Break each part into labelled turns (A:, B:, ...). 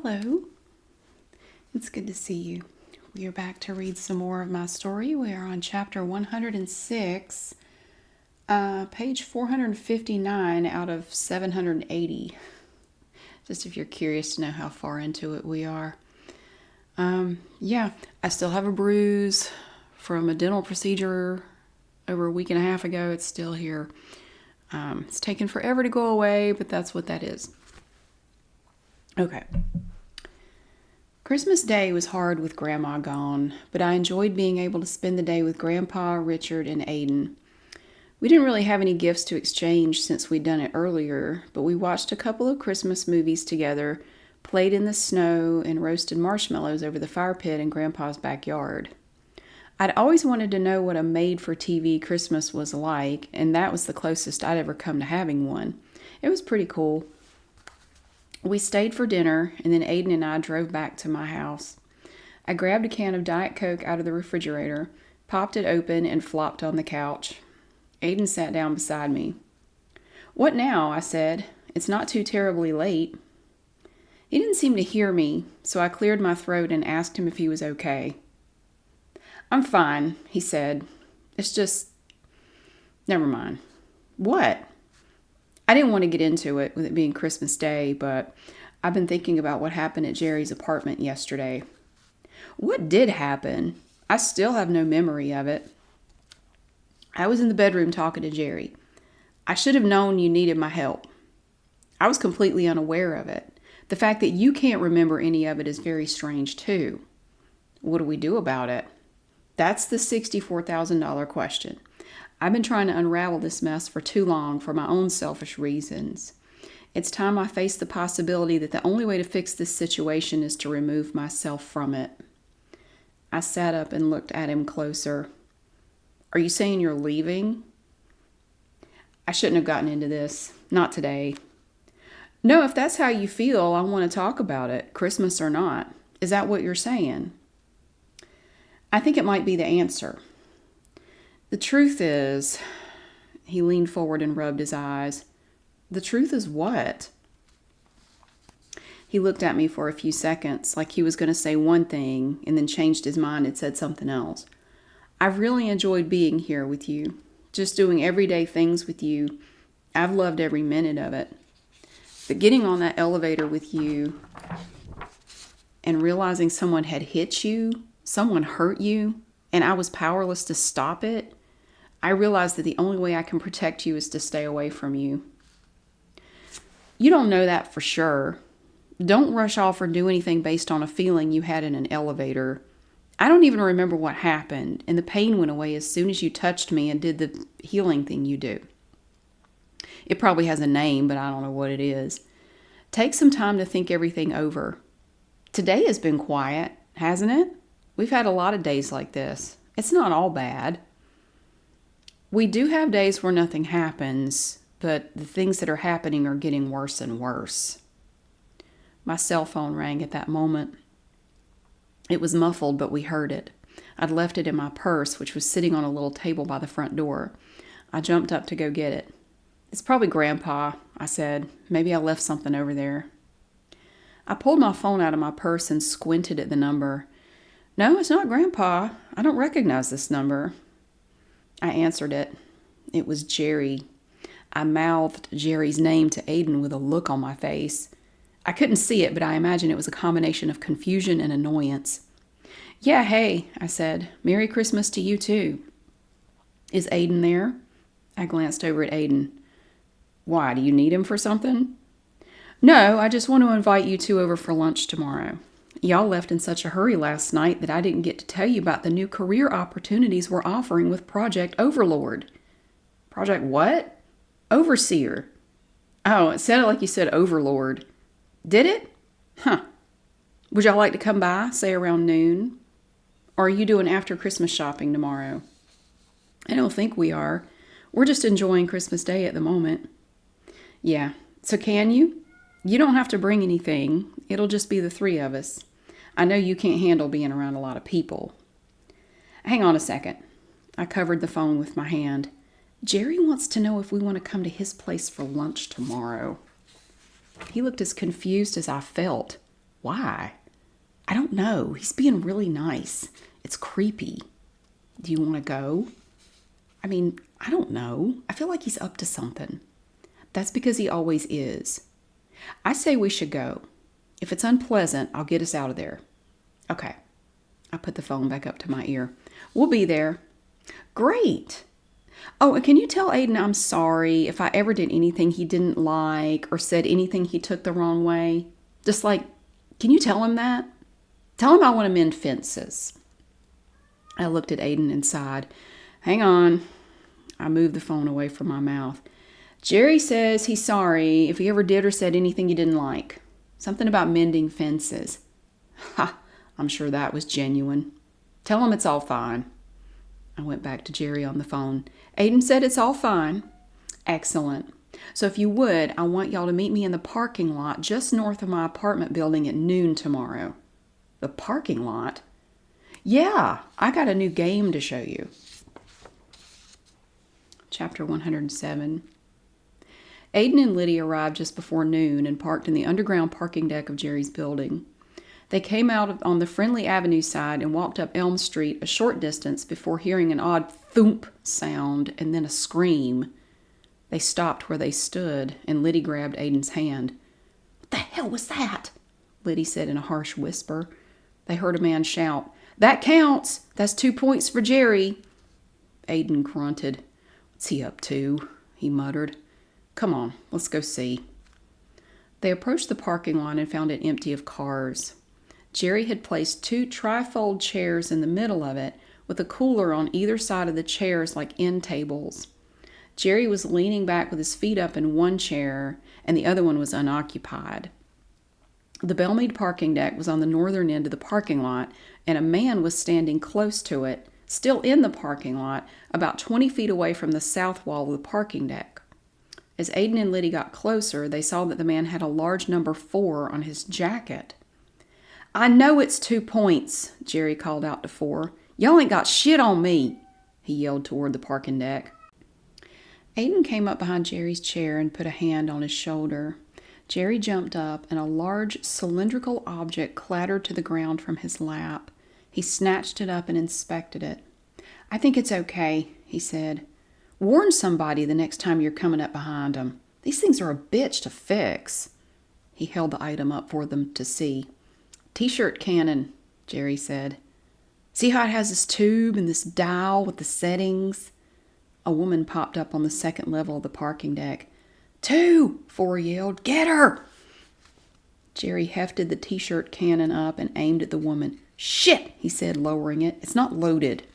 A: Hello, it's good to see you. We are back to read some more of my story. We are on chapter 106, page 459 out of 780. Just if you're curious to know how far into it we are. I still have a bruise from a dental procedure over a week and a half ago. It's still here. It's taken forever to go away, but that's what that is. Okay. Christmas Day was hard with Grandma gone, but I enjoyed being able to spend the day with Grandpa, Richard, and Aiden. We didn't really have any gifts to exchange since we'd done it earlier, but we watched a couple of Christmas movies together, played in the snow, and roasted marshmallows over the fire pit in Grandpa's backyard. I'd always wanted to know what a made-for-TV Christmas was like, and that was the closest I'd ever come to having one. It was pretty cool. We stayed for dinner, and then Aiden and I drove back to my house. I grabbed a can of Diet Coke out of the refrigerator, popped it open, and flopped on the couch. Aiden sat down beside me. "What now?" I said. "It's not too terribly late." He didn't seem to hear me, so I cleared my throat and asked him if he was okay. "I'm fine," he said. "It's just... never mind." "What?" I didn't want to get into it with it being Christmas Day, but I've been thinking about what happened at Jerry's apartment yesterday. What did happen? I still have no memory of it. I was in the bedroom talking to Jerry. I should have known you needed my help. I was completely unaware of it. The fact that you can't remember any of it is very strange, too. What do we do about it? That's the $64,000 question. I've been trying to unravel this mess for too long for my own selfish reasons. It's time I face the possibility that the only way to fix this situation is to remove myself from it. I sat up and looked at him closer. "Are you saying you're leaving?" I shouldn't have gotten into this. Not today. No, if that's how you feel, I want to talk about it, Christmas or not. Is that what you're saying? I think it might be the answer. The truth is, he leaned forward and rubbed his eyes. The truth is what? He looked at me for a few seconds, like he was going to say one thing, and then changed his mind and said something else. I've really enjoyed being here with you, just doing everyday things with you. I've loved every minute of it. But getting on that elevator with you and realizing someone had hit you, someone hurt you, and I was powerless to stop it, I realized that the only way I can protect you is to stay away from you. You don't know that for sure. Don't rush off or do anything based on a feeling you had in an elevator. I don't even remember what happened, and the pain went away as soon as you touched me and did the healing thing you do. It probably has a name, but I don't know what it is. Take some time to think everything over. Today has been quiet, hasn't it? We've had a lot of days like this. It's not all bad. We do have days where nothing happens, but the things that are happening are getting worse and worse. My cell phone rang at that moment. It was muffled, but we heard it. I'd left it in my purse, which was sitting on a little table by the front door. I jumped up to go get it. It's probably Grandpa, I said. Maybe I left something over there. I pulled my phone out of my purse and squinted at the number. No, it's not Grandpa. I don't recognize this number. I answered it. It was Jerry. I mouthed Jerry's name to Aiden with a look on my face. I couldn't see it, but I imagine it was a combination of confusion and annoyance. Yeah, hey, I said. Merry Christmas to you too. Is Aiden there? I glanced over at Aiden. Why, do you need him for something? No, I just want to invite you two over for lunch tomorrow. Y'all left in such a hurry last night that I didn't get to tell you about the new career opportunities we're offering with Project Overlord. Project what? Overseer. Oh, it sounded like you said Overlord. Did it? Huh. Would y'all like to come by, say around noon? Or are you doing after Christmas shopping tomorrow? I don't think we are. We're just enjoying Christmas Day at the moment. Yeah. So can you? You don't have to bring anything. It'll just be the three of us. I know you can't handle being around a lot of people. Hang on a second. I covered the phone with my hand. Jerry wants to know if we want to come to his place for lunch tomorrow. He looked as confused as I felt. Why? I don't know. He's being really nice. It's creepy. Do you want to go? I mean, I don't know. I feel like he's up to something. That's because he always is. I say we should go. If it's unpleasant, I'll get us out of there. Okay. I put the phone back up to my ear. We'll be there. Great. Oh, and can you tell Aiden I'm sorry if I ever did anything he didn't like or said anything he took the wrong way? Just like, can you tell him that? Tell him I want to mend fences. I looked at Aiden and sighed. Hang on. I moved the phone away from my mouth. Jerry says he's sorry if he ever did or said anything you didn't like. Something about mending fences. Ha! I'm sure that was genuine. Tell him it's all fine. I went back to Jerry on the phone. Aiden said it's all fine. Excellent. So if you would, I want y'all to meet me in the parking lot just north of my apartment building at noon tomorrow. The parking lot? Yeah, I got a new game to show you. Chapter 107. Aiden and Lydia arrived just before noon and parked in the underground parking deck of Jerry's building. They came out on the Friendly Avenue side and walked up Elm Street a short distance before hearing an odd thump sound and then a scream. They stopped where they stood, and Lydia grabbed Aiden's hand. What the hell was that? Lydia said in a harsh whisper. They heard a man shout, That counts! That's 2 points for Jerry! Aiden grunted. What's he up to? He muttered. Come on, let's go see. They approached the parking lot and found it empty of cars. Jerry had placed 2 trifold chairs in the middle of it, with a cooler on either side of the chairs like end tables. Jerry was leaning back with his feet up in one chair, and the other one was unoccupied. The Belmead parking deck was on the northern end of the parking lot, and a man was standing close to it, still in the parking lot, about 20 feet away from the south wall of the parking deck. As Aiden and Lydia got closer, they saw that the man had a large number 4 on his jacket. I know it's 2 points, Jerry called out to 4. Y'all ain't got shit on me, he yelled toward the parking deck. Aiden came up behind Jerry's chair and put a hand on his shoulder. Jerry jumped up, and a large cylindrical object clattered to the ground from his lap. He snatched it up and inspected it. I think it's okay, he said. Warn somebody the next time you're coming up behind them. These things are a bitch to fix. He held the item up for them to see. T-shirt cannon, Jerry said. See how it has this tube and this dial with the settings? A woman popped up on the second level of the parking deck. 2, 4 yelled. Get her! Jerry hefted the T-shirt cannon up and aimed at the woman. Shit, he said, lowering it. It's not loaded.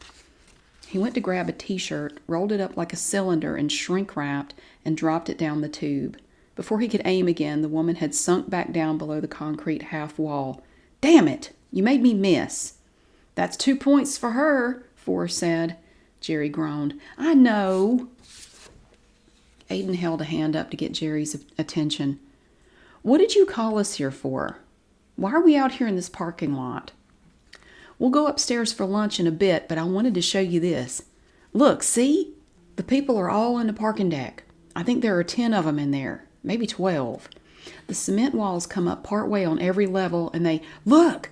A: He went to grab a T-shirt, rolled it up like a cylinder and shrink-wrapped, and dropped it down the tube. Before he could aim again, the woman had sunk back down below the concrete half wall. Damn it, you made me miss. That's 2 points for her, Forrest said. Jerry groaned. I know. Aiden held a hand up to get Jerry's attention. What did you call us here for? Why are we out here in this parking lot? We'll go upstairs for lunch in a bit, but I wanted to show you this. Look, see? The people are all on the parking deck. I think there are 10 of them in there, maybe 12. The cement walls come up partway on every level, and they... Look!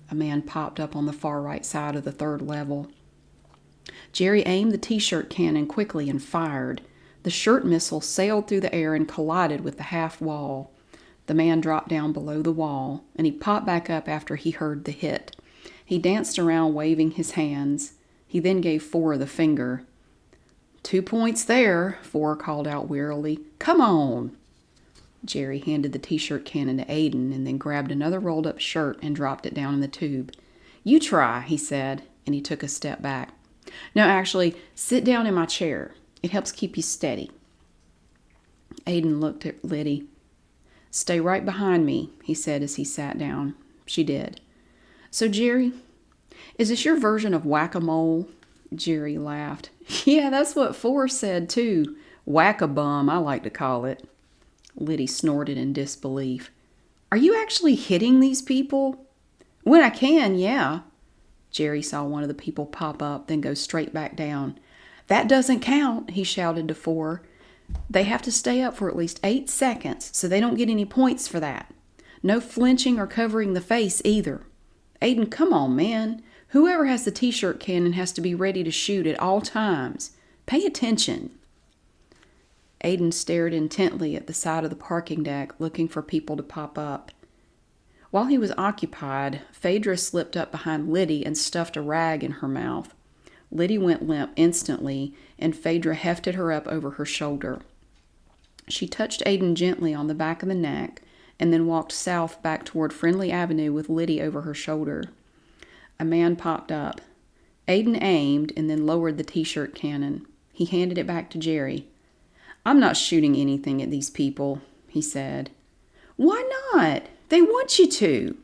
A: A man popped up on the far right side of the third level. Jerry aimed the T-shirt cannon quickly and fired. The shirt missile sailed through the air and collided with the half wall. The man dropped down below the wall, and he popped back up after he heard the hit. He danced around waving his hands. He then gave 4 the finger. 2 points there, 4 called out wearily. Come on! Jerry handed the T-shirt cannon to Aiden and then grabbed another rolled-up shirt and dropped it down in the tube. You try, he said, and he took a step back. No, actually, sit down in my chair. It helps keep you steady. Aiden looked at Lydia. Stay right behind me, he said as he sat down. She did. So, Jerry, is this your version of whack-a-mole? Jerry laughed. Yeah, that's what Forrest said, too. Whack-a-bum, I like to call it. Lydia snorted in disbelief. Are you actually hitting these people? When I can, yeah. Jerry saw one of the people pop up, then go straight back down. That doesn't count, he shouted to 4. They have to stay up for at least 8 seconds, so they don't get any points for that. No flinching or covering the face either. Aiden, come on, man. Whoever has the t-shirt cannon has to be ready to shoot at all times. Pay attention. Aiden stared intently at the side of the parking deck, looking for people to pop up. While he was occupied, Fedra slipped up behind Lydia and stuffed a rag in her mouth. Lydia went limp instantly, and Fedra hefted her up over her shoulder. She touched Aiden gently on the back of the neck, and then walked south back toward Friendly Avenue with Lydia over her shoulder. A man popped up. Aiden aimed and then lowered the t-shirt cannon. He handed it back to Jerry. I'm not shooting anything at these people, he said. Why not? They want you to.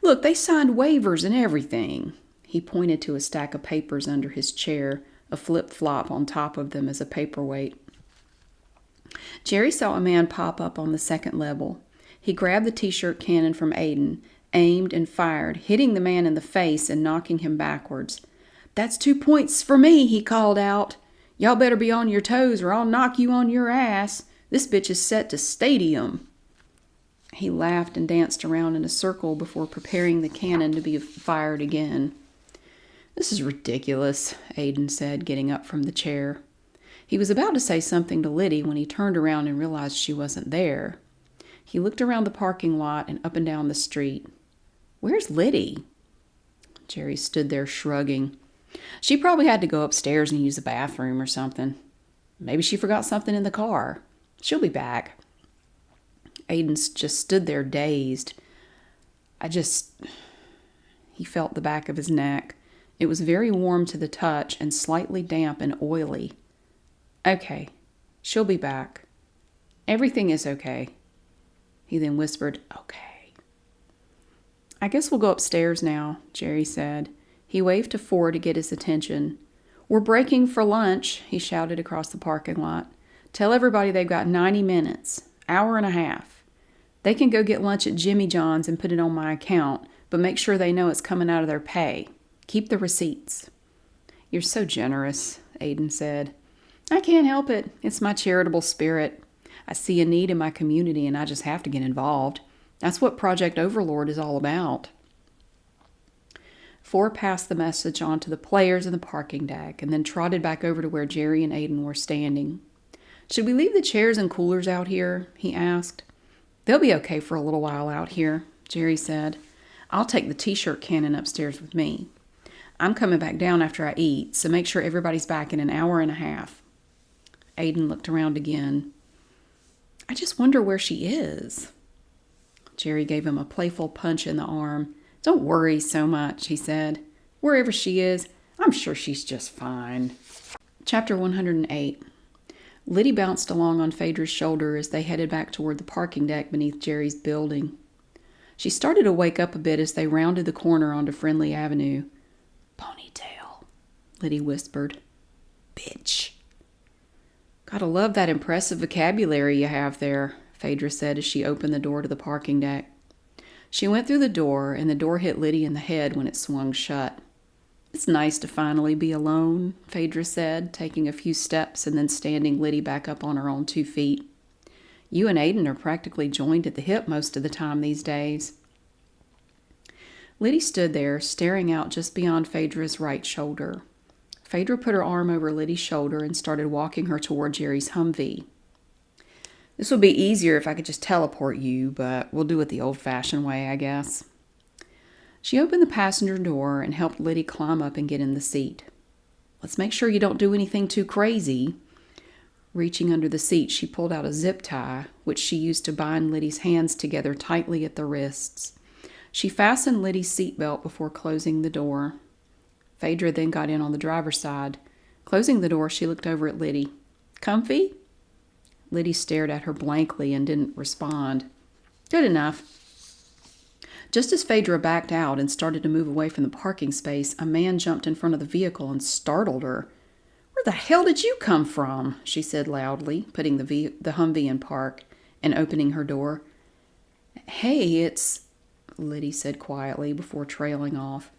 A: Look, they signed waivers and everything. He pointed to a stack of papers under his chair, a flip-flop on top of them as a paperweight. Jerry saw a man pop up on the second level. He grabbed the t-shirt cannon from Aiden, aimed and fired, hitting the man in the face and knocking him backwards. That's 2 points for me, he called out. Y'all better be on your toes or I'll knock you on your ass. This bitch is set to stadium. He laughed and danced around in a circle before preparing the cannon to be fired again. This is ridiculous, Aiden said, getting up from the chair. He was about to say something to Lydia when he turned around and realized she wasn't there. He looked around the parking lot and up and down the street. Where's Lydia? Jerry stood there shrugging. She probably had to go upstairs and use the bathroom or something. Maybe she forgot something in the car. She'll be back. Aiden just stood there dazed. He felt the back of his neck. It was very warm to the touch and slightly damp and oily. Okay, she'll be back. Everything is okay. He then whispered, okay. I guess we'll go upstairs now, Jerry said. He waved to Ford to get his attention. We're breaking for lunch, he shouted across the parking lot. Tell everybody they've got 90 minutes, hour and a half. They can go get lunch at Jimmy John's and put it on my account, but make sure they know it's coming out of their pay. Keep the receipts. You're so generous, Aiden said. I can't help it. It's my charitable spirit. I see a need in my community and I just have to get involved. That's what Project Overlord is all about. Ford passed the message on to the players in the parking deck and then trotted back over to where Jerry and Aiden were standing. Should we leave the chairs and coolers out here? He asked. They'll be okay for a little while out here, Jerry said. I'll take the t-shirt cannon upstairs with me. I'm coming back down after I eat, so make sure everybody's back in an hour and a half. Aiden looked around again. I just wonder where she is. Jerry gave him a playful punch in the arm. Don't worry so much, he said. Wherever she is, I'm sure she's just fine. Chapter 108. Lydia bounced along on Fedra's shoulder as they headed back toward the parking deck beneath Jerry's building. She started to wake up a bit as they rounded the corner onto Friendly Avenue. Ponytail, Lydia whispered. Bitch. Gotta love that impressive vocabulary you have there, Fedra said as she opened the door to the parking deck. She went through the door, and the door hit Lydia in the head when it swung shut. It's nice to finally be alone, Fedra said, taking a few steps and then standing Lydia back up on her own 2 feet. You and Aiden are practically joined at the hip most of the time these days. Lydia stood there, staring out just beyond Fedra's right shoulder. Fedra put her arm over Lydia's shoulder and started walking her toward Jerry's Humvee. This would be easier if I could just teleport you, but we'll do it the old-fashioned way, I guess. She opened the passenger door and helped Lydia climb up and get in the seat. Let's make sure you don't do anything too crazy. Reaching under the seat, she pulled out a zip tie, which she used to bind Lydia's hands together tightly at the wrists. She fastened Lydia's seatbelt before closing the door. Fedra then got in on the driver's side. Closing the door, she looked over at Lydia. Comfy? Lydia stared at her blankly and didn't respond. Good enough. Just as Fedra backed out and started to move away from the parking space, a man jumped in front of the vehicle and startled her. Where the hell did you come from? She said loudly, putting the Humvee in park and opening her door. Hey, it's... Lydia said quietly before trailing off.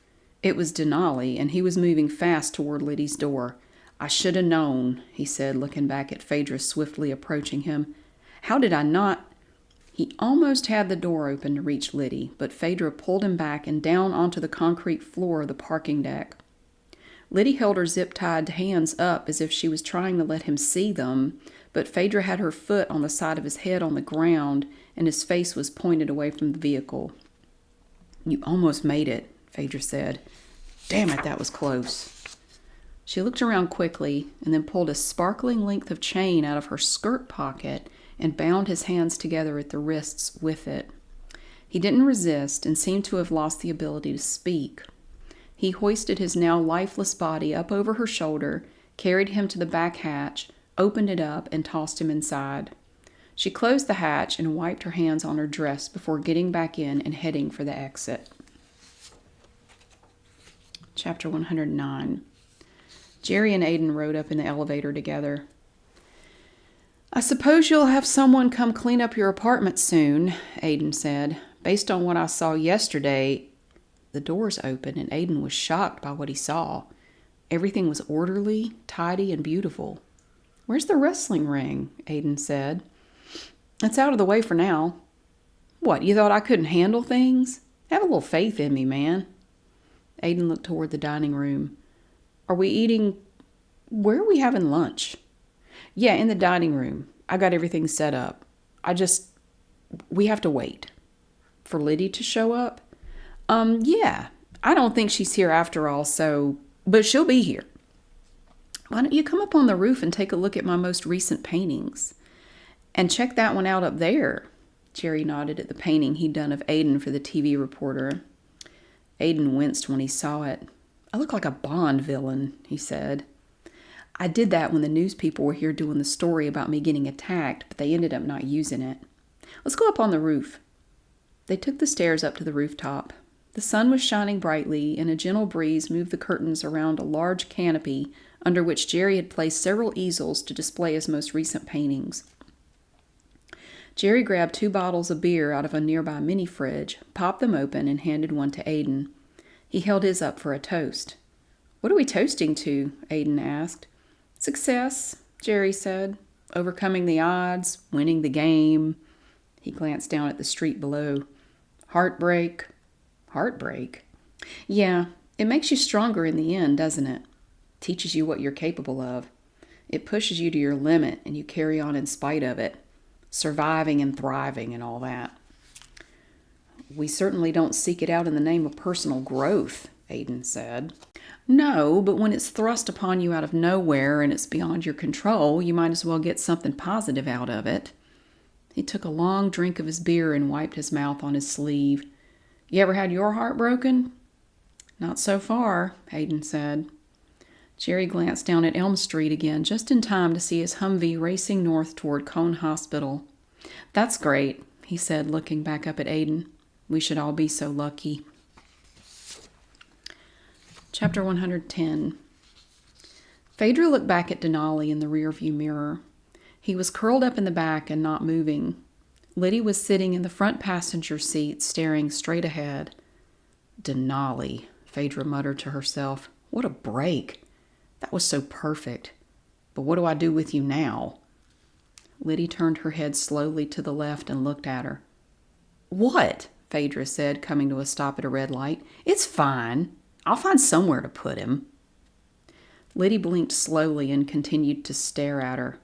A: It was Denali, and he was moving fast toward Lydia's door. I should have known, he said, looking back at Fedra swiftly approaching him. How did I not... He almost had the door open to reach Lydia, but Fedra pulled him back and down onto the concrete floor of the parking deck. Lydia held her zip-tied hands up as if she was trying to let him see them, but Fedra had her foot on the side of his head on the ground, and his face was pointed away from the vehicle. "You almost made it," Fedra said. "Damn it, that was close." She looked around quickly and then pulled a sparkling length of chain out of her skirt pocket and bound his hands together at the wrists with it. He didn't resist and seemed to have lost the ability to speak. He hoisted his now lifeless body up over her shoulder, carried him to the back hatch, opened it up, and tossed him inside. She closed the hatch and wiped her hands on her dress before getting back in and heading for the exit. Chapter 109. Jerry and Aiden rode up in the elevator together. "I suppose you'll have someone come clean up your apartment soon," Aiden said. "Based on what I saw yesterday..." The doors opened and Aiden was shocked by what he saw. Everything was orderly, tidy, and beautiful. "Where's the wrestling ring?" Aiden said. "It's out of the way for now." "What, you thought I couldn't handle things? Have a little faith in me, man." Aiden looked toward the dining room. "Are we eating... Where are we having lunch?" "Yeah, in the dining room. I got everything set up. We have to wait." "For Lydia to show up?" Yeah. I don't think she's here after all, but she'll be here." "Why don't you come up on the roof and take a look at my most recent paintings? And check that one out up there." Jerry nodded at the painting he'd done of Aiden for the TV reporter. Aiden winced when he saw it. "I look like a Bond villain," he said. "I did that when the news people were here doing the story about me getting attacked, but they ended up not using it. Let's go up on the roof." They took the stairs up to the rooftop. The sun was shining brightly, and a gentle breeze moved the curtains around a large canopy under which Jerry had placed several easels to display his most recent paintings. Jerry grabbed 2 bottles of beer out of a nearby mini-fridge, popped them open, and handed one to Aiden. He held his up for a toast. "What are we toasting to?" Aiden asked. "Success," Jerry said. "Overcoming the odds, winning the game." He glanced down at the street below. "Heartbreak." "Heartbreak?" "Yeah, it makes you stronger in the end, doesn't it? Teaches you what you're capable of. It pushes you to your limit, and you carry on in spite of it. Surviving and thriving and all that." "We certainly don't seek it out in the name of personal growth," Aiden said. "No, but when it's thrust upon you out of nowhere and it's beyond your control, you might as well get something positive out of it." He took a long drink of his beer and wiped his mouth on his sleeve. "You ever had your heart broken?" "Not so far," Aiden said. Jerry glanced down at Elm Street again, just in time to see his Humvee racing north toward Cone Hospital. "That's great," he said, looking back up at Aiden. "We should all be so lucky." Chapter 110. Fedra looked back at Denali in the rearview mirror. He was curled up in the back and not moving. Lydia was sitting in the front passenger seat, staring straight ahead. "Denali," Fedra muttered to herself. "What a break. That was so perfect. But what do I do with you now?" Lydia turned her head slowly to the left and looked at her. "What?" Fedra said, coming to a stop at a red light. "It's fine. I'll find somewhere to put him." Lydia blinked slowly and continued to stare at her.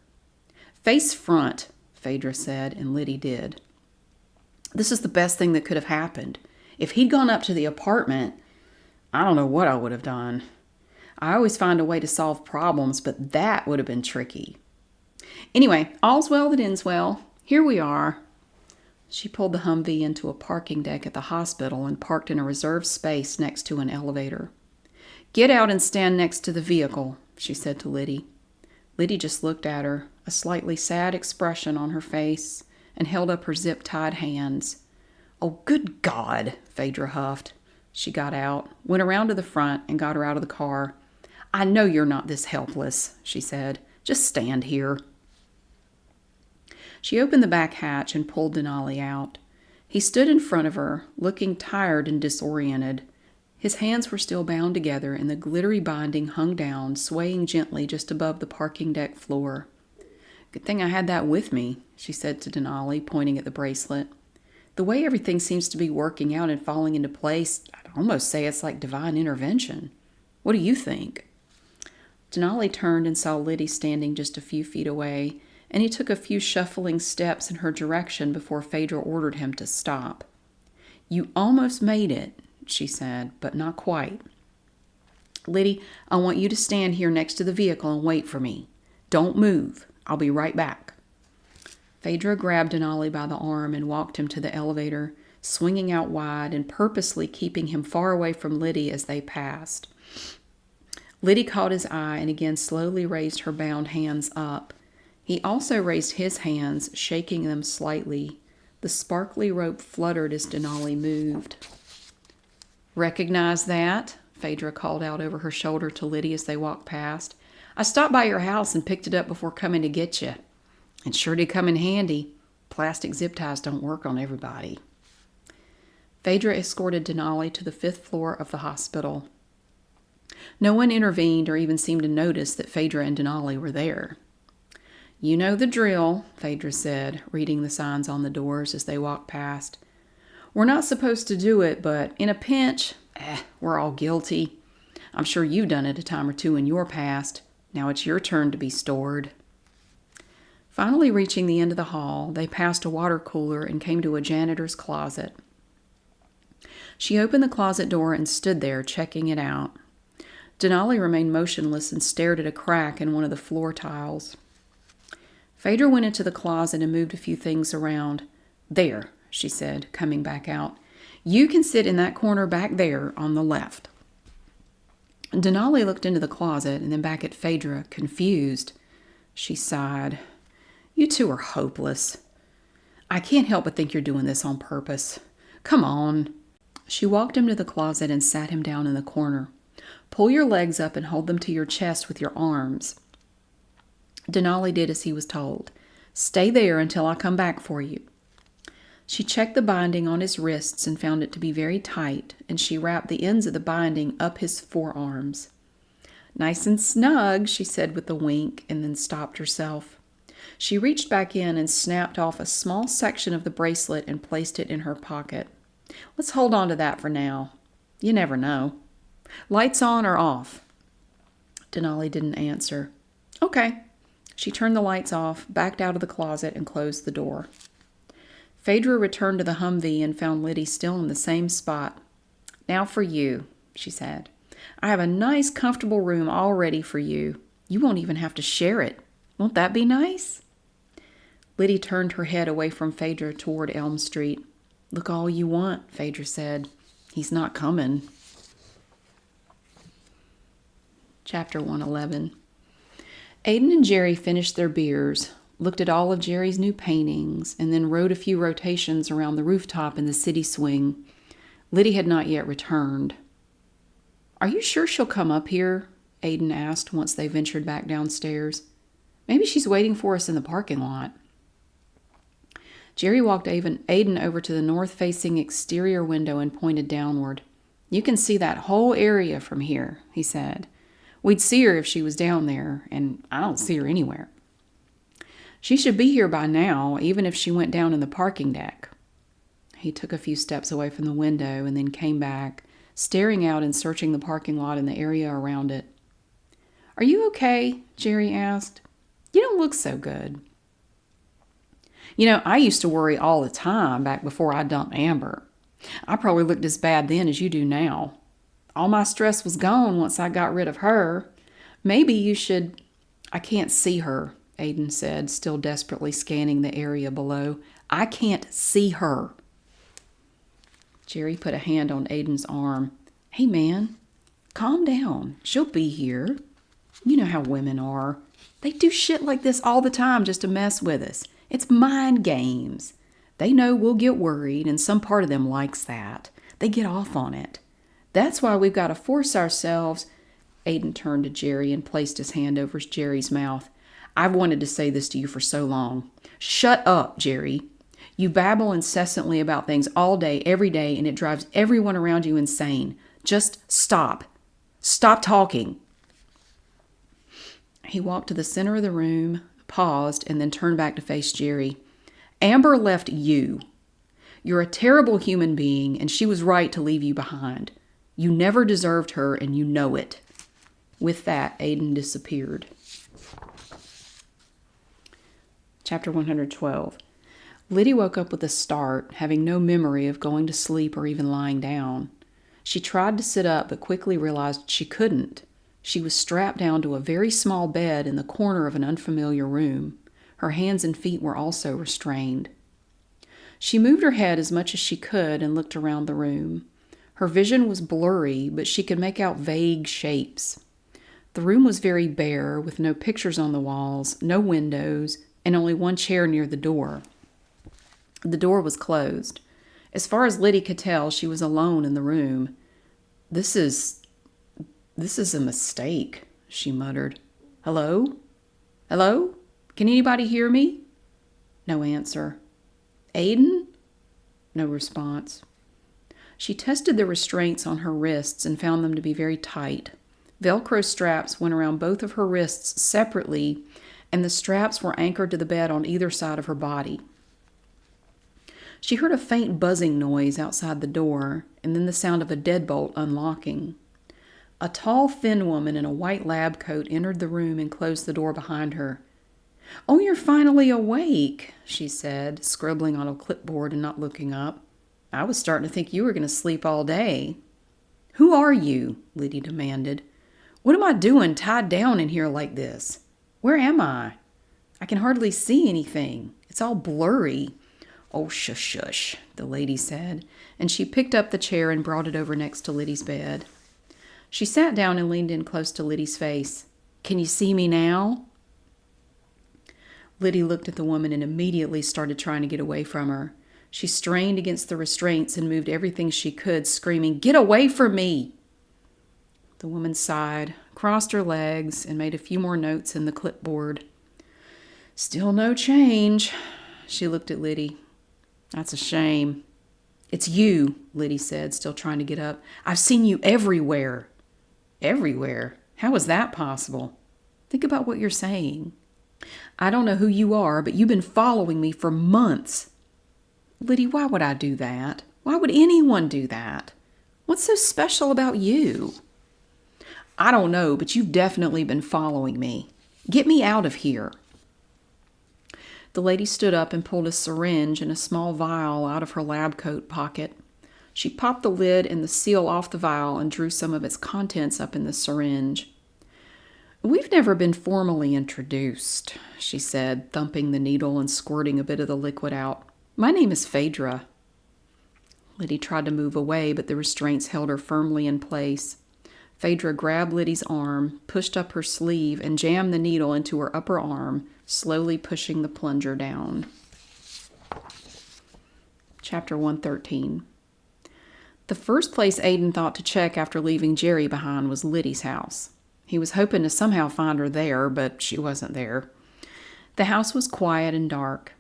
A: "Face front," Fedra said, and Lydia did. "This is the best thing that could have happened. If he'd gone up to the apartment, I don't know what I would have done. I always find a way to solve problems, but that would have been tricky. Anyway, all's well that ends well. Here we are." She pulled the Humvee into a parking deck at the hospital and parked in a reserved space next to an elevator. "Get out and stand next to the vehicle," she said to Lydia. Lydia just looked at her, a slightly sad expression on her face, and held up her zip-tied hands. "Oh, good God," Fedra huffed. She got out, went around to the front, and got her out of the car. "I know you're not this helpless," she said. "Just stand here." She opened the back hatch and pulled Denali out. He stood in front of her, looking tired and disoriented. His hands were still bound together, and the glittery binding hung down, swaying gently just above the parking deck floor. Good thing I had that with me, she said to Denali, pointing at the bracelet. The way everything seems to be working out and falling into place, I'd almost say it's like divine intervention. What do you think? Denali turned and saw Liddy standing just a few feet away, and he took a few shuffling steps in her direction before Fedra ordered him to stop. You almost made it, she said, but not quite. Liddy, I want you to stand here next to the vehicle and wait for me. Don't move. I'll be right back. Fedra grabbed Denali by the arm and walked him to the elevator, swinging out wide and purposely keeping him far away from Liddy as they passed. Liddy caught his eye and again slowly raised her bound hands up. He also raised his hands, shaking them slightly. The sparkly rope fluttered as Denali moved. Recognize that? Fedra called out over her shoulder to Liddy as they walked past. I stopped by your house and picked it up before coming to get you. It sure did come in handy. Plastic zip ties don't work on everybody. Fedra escorted Denali to the 5th floor of the hospital. No one intervened or even seemed to notice that Fedra and Denali were there. You know the drill, Fedra said, reading the signs on the doors as they walked past. We're not supposed to do it, but in a pinch, we're all guilty. I'm sure you've done it a time or two in your past. Now it's your turn to be stored. Finally reaching the end of the hall, they passed a water cooler and came to a janitor's closet. She opened the closet door and stood there, checking it out. Denali remained motionless and stared at a crack in one of the floor tiles. Fedra went into the closet and moved a few things around. There, she said, coming back out. You can sit in that corner back there on the left. Denali looked into the closet and then back at Fedra, confused. She sighed. You two are hopeless. I can't help but think you're doing this on purpose. Come on. She walked him to the closet and sat him down in the corner. Pull your legs up and hold them to your chest with your arms. Denali did as he was told. Stay there until I come back for you. She checked the binding on his wrists and found it to be very tight, and she wrapped the ends of the binding up his forearms. Nice and snug, she said with a wink, and then stopped herself. She reached back in and snapped off a small section of the bracelet and placed it in her pocket. Let's hold on to that for now. You never know. Lights on or off? Denali didn't answer. Okay. She turned the lights off, backed out of the closet, and closed the door. Fedra returned to the Humvee and found Liddy still in the same spot. Now for you, she said. I have a nice, comfortable room all ready for you. You won't even have to share it. Won't that be nice? Liddy turned her head away from Fedra toward Elm Street. Look all you want, Fedra said. He's not coming. Chapter 111. Aiden and Jerry finished their beers, looked at all of Jerry's new paintings, and then rode a few rotations around the rooftop in the city swing. Liddy had not yet returned. Are you sure she'll come up here? Aiden asked once they ventured back downstairs. Maybe she's waiting for us in the parking lot. Jerry walked Aiden over to the north-facing exterior window and pointed downward. You can see that whole area from here, he said. We'd see her if she was down there, and I don't see her anywhere. She should be here by now, even if she went down in the parking deck. He took a few steps away from the window and then came back, staring out and searching the parking lot and the area around it. Are you okay? Jerry asked. You don't look so good. You know, I used to worry all the time back before I dumped Amber. I probably looked as bad then as you do now. All my stress was gone once I got rid of her. Maybe you should... I can't see her, Aiden said, still desperately scanning the area below. I can't see her. Jerry put a hand on Aiden's arm. Hey, man, calm down. She'll be here. You know how women are. They do shit like this all the time just to mess with us. It's mind games. They know we'll get worried, and some part of them likes that. They get off on it. That's why we've got to force ourselves. Aiden turned to Jerry and placed his hand over Jerry's mouth. I've wanted to say this to you for so long. Shut up, Jerry. You babble incessantly about things all day, every day, and it drives everyone around you insane. Just stop. Stop talking. He walked to the center of the room, paused and then turned back to face Jerry. Amber left you. You're a terrible human being, and she was right to leave you behind. You never deserved her, and you know it. With that, Aiden disappeared. Chapter 112. Lydia woke up with a start, having no memory of going to sleep or even lying down. She tried to sit up, but quickly realized she couldn't. She was strapped down to a very small bed in the corner of an unfamiliar room. Her hands and feet were also restrained. She moved her head as much as she could and looked around the room. Her vision was blurry, but she could make out vague shapes. The room was very bare, with no pictures on the walls, no windows, and only one chair near the door. The door was closed. As far as Lydia could tell, she was alone in the room. This is a mistake, she muttered. Hello? Hello? Can anybody hear me? No answer. Aiden? No response. She tested the restraints on her wrists and found them to be very tight. Velcro straps went around both of her wrists separately, and the straps were anchored to the bed on either side of her body. She heard a faint buzzing noise outside the door, and then the sound of a deadbolt unlocking. A tall, thin woman in a white lab coat entered the room and closed the door behind her. "Oh, you're finally awake," she said, scribbling on a clipboard and not looking up. "I was starting to think you were going to sleep all day." "Who are you?" Lydia demanded. "What am I doing tied down in here like this? Where am I? I can hardly see anything. It's all blurry." "Oh, shush, shush," the lady said, and she picked up the chair and brought it over next to Liddy's bed. She sat down and leaned in close to Liddy's face. "Can you see me now?" Lydia looked at the woman and immediately started trying to get away from her. She strained against the restraints and moved everything she could, screaming, "Get away from me!" The woman sighed, crossed her legs, and made a few more notes in the clipboard. "Still no change." She looked at Lydia. "That's a shame." "It's you," Lydia said, still trying to get up. "I've seen you everywhere." "Everywhere? How is that possible?" "Think about what you're saying." "I don't know who you are, but you've been following me for months." "Lydia, why would I do that? Why would anyone do that? What's so special about you?" "I don't know, but you've definitely been following me. Get me out of here." The lady stood up and pulled a syringe and a small vial out of her lab coat pocket. She popped the lid and the seal off the vial and drew some of its contents up in the syringe. "We've never been formally introduced," she said, thumping the needle and squirting a bit of the liquid out. "My name is Fedra." Lydia tried to move away, but the restraints held her firmly in place. Fedra grabbed Lydia's arm, pushed up her sleeve, and jammed the needle into her upper arm, slowly pushing the plunger down. Chapter 113. The first place Aiden thought to check after leaving Jerry behind was Lydia's house. He was hoping to somehow find her there, but she wasn't there. The house was quiet and dark.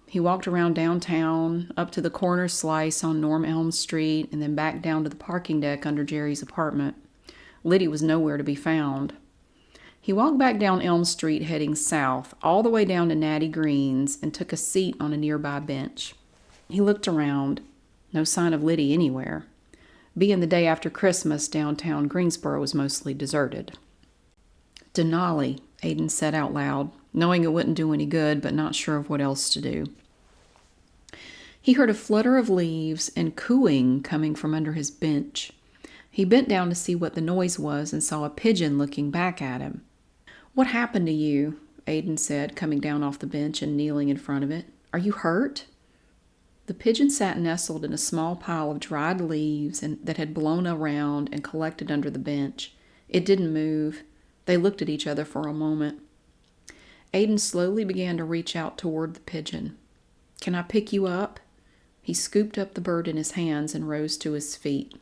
A: He walked around downtown, up to the corner slice on Norm Elm Street, and then back down to the parking deck under Jerry's apartment. Lydia was nowhere to be found. He walked back down Elm Street, heading south, all the way down to Natty Green's, and took a seat on a nearby bench. He looked around. No sign of Lydia anywhere. Being the day after Christmas, downtown Greensboro was mostly deserted. "Denali," Aiden said out loud, knowing it wouldn't do any good, but not sure of what else to do. He heard a flutter of leaves and cooing coming from under his bench. He bent down to see what the noise was and saw a pigeon looking back at him. "What happened to you?" Aiden said, coming down off the bench and kneeling in front of it. "Are you hurt?" The pigeon sat nestled in a small pile of dried leaves that had blown around and collected under the bench. It didn't move. They looked at each other for a moment. Aiden slowly began to reach out toward the pigeon. "Can I pick you up?" He scooped up the bird in his hands and rose to his feet.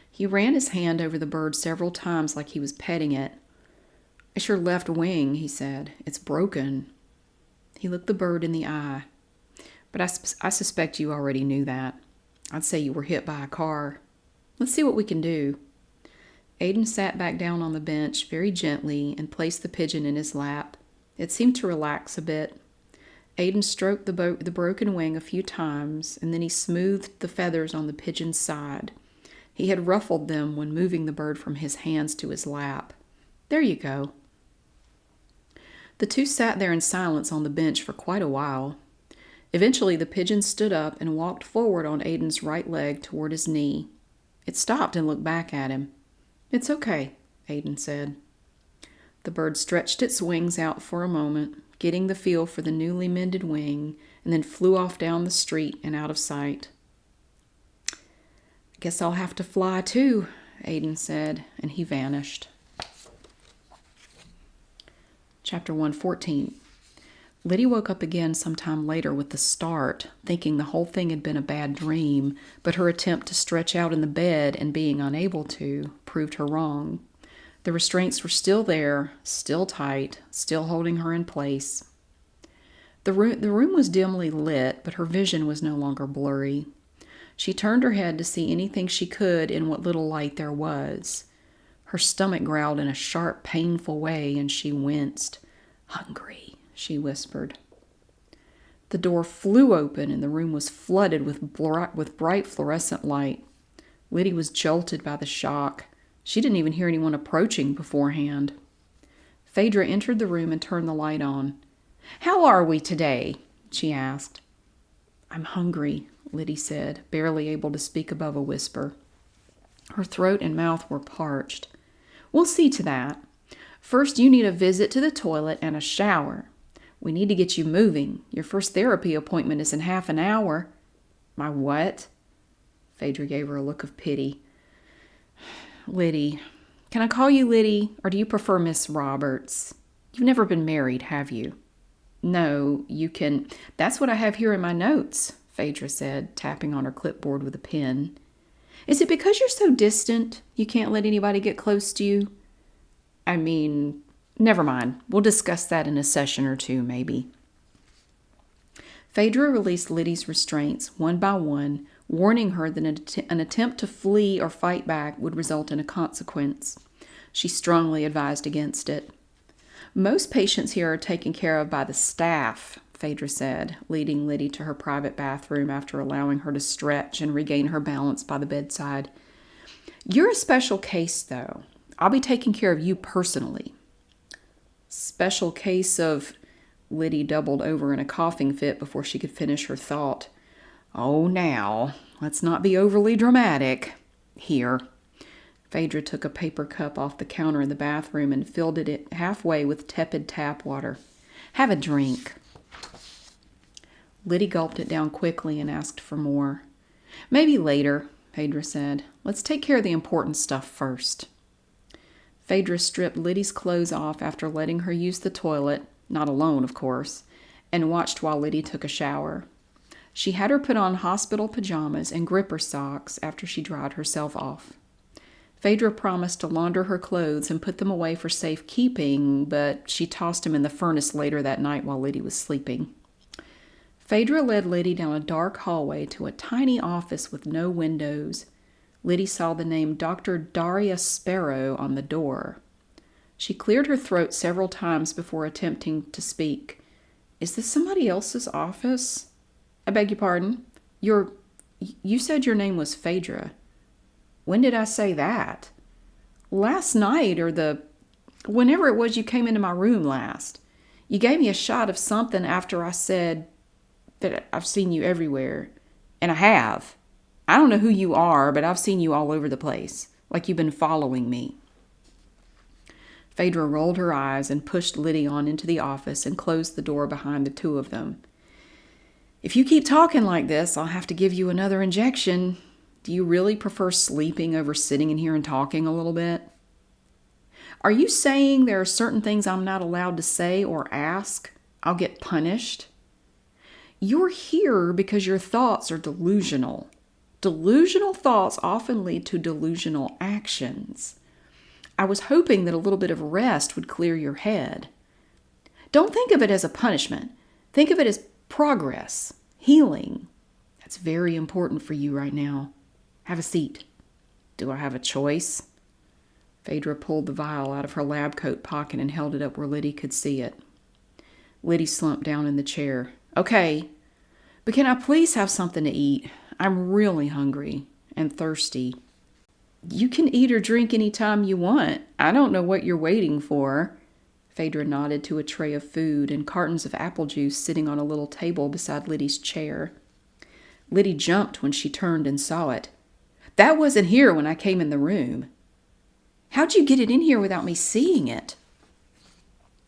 A: He ran his hand over the bird several times like he was petting it. "It's your left wing," he said. "It's broken." He looked the bird in the eye. "But I suspect you already knew that. I'd say you were hit by a car. Let's see what we can do." Aiden sat back down on the bench very gently and placed the pigeon in his lap. It seemed to relax a bit. Aiden stroked the broken wing a few times, and then he smoothed the feathers on the pigeon's side. He had ruffled them when moving the bird from his hands to his lap. There you go. The two sat there in silence on the bench for quite a while. Eventually, the pigeon stood up and walked forward on Aiden's right leg toward his knee. It stopped and looked back at him. "It's okay," Aiden said. The bird stretched its wings out for a moment, getting the feel for the newly mended wing, and then flew off down the street and out of sight. "Guess I'll have to fly too," Aiden said, and he vanished. Chapter 114. Lydia woke up again sometime later with the start, thinking the whole thing had been a bad dream, but her attempt to stretch out in the bed and being unable to proved her wrong. The restraints were still there, still tight, still holding her in place. The room was dimly lit, but her vision was no longer blurry. She turned her head to see anything she could in what little light there was. Her stomach growled in a sharp, painful way, and she winced. "Hungry," she whispered. The door flew open, and the room was flooded with bright fluorescent light. Lydia was jolted by the shock. She didn't even hear anyone approaching beforehand. Fedra entered the room and turned the light on. "How are we today?" she asked. "I'm hungry," Lydia said, barely able to speak above a whisper. Her throat and mouth were parched. "We'll see to that. First, you need a visit to the toilet and a shower. We need to get you moving. Your first therapy appointment is in half an hour." "My what?" Fedra gave her a look of pity. "Liddy. Can I call you Liddy, or do you prefer Miss Roberts? You've never been married, have you?" "No, you can. That's what I have here in my notes," Fedra said, tapping on her clipboard with a pen. "Is it because you're so distant you can't let anybody get close to you? I mean, never mind. We'll discuss that in a session or two, maybe." Fedra released Liddy's restraints one by one, warning her that an attempt to flee or fight back would result in a consequence. She strongly advised against it. "Most patients here are taken care of by the staff," Fedra said, leading Lydia to her private bathroom after allowing her to stretch and regain her balance by the bedside. "You're a special case, though. I'll be taking care of you personally." "Special case of..." Lydia doubled over in a coughing fit before she could finish her thought. "Oh, now, let's not be overly dramatic. Here." Fedra took a paper cup off the counter in the bathroom and filled it halfway with tepid tap water. "Have a drink." Lydia gulped it down quickly and asked for more. "Maybe later," Fedra said. "Let's take care of the important stuff first." Fedra stripped Lydia's clothes off after letting her use the toilet, not alone, of course, and watched while Lydia took a shower. She had her put on hospital pajamas and gripper socks after she dried herself off. Fedra promised to launder her clothes and put them away for safekeeping, but she tossed them in the furnace later that night while Lydia was sleeping. Fedra led Lydia down a dark hallway to a tiny office with no windows. Lydia saw the name Dr. Daria Sparrow on the door. She cleared her throat several times before attempting to speak. "Is this somebody else's office?" "I beg your pardon? You said your name was Fedra." "When did I say that?" "Last night, or whenever it was you came into my room last. You gave me a shot of something after I said that I've seen you everywhere. And I have. I don't know who you are, but I've seen you all over the place, like you've been following me." Fedra rolled her eyes and pushed Lydia on into the office and closed the door behind the two of them. "If you keep talking like this, I'll have to give you another injection. Do you really prefer sleeping over sitting in here and talking a little bit?" "Are you saying there are certain things I'm not allowed to say or ask? I'll get punished?" "You're here because your thoughts are delusional. Delusional thoughts often lead to delusional actions. I was hoping that a little bit of rest would clear your head. Don't think of it as a punishment. Think of it as progress, healing. That's very important for you right now. Have a seat." "Do I have a choice?" Fedra pulled the vial out of her lab coat pocket and held it up where Lydia could see it. Lydia slumped down in the chair. Okay, but can I please have something to eat? I'm really hungry and thirsty. You can eat or drink any time you want. I don't know what you're waiting for. Fedra nodded to a tray of food and cartons of apple juice sitting on a little table beside Lydia's chair. Lydia jumped when she turned and saw it. That wasn't here when I came in the room. How'd you get it in here without me seeing it?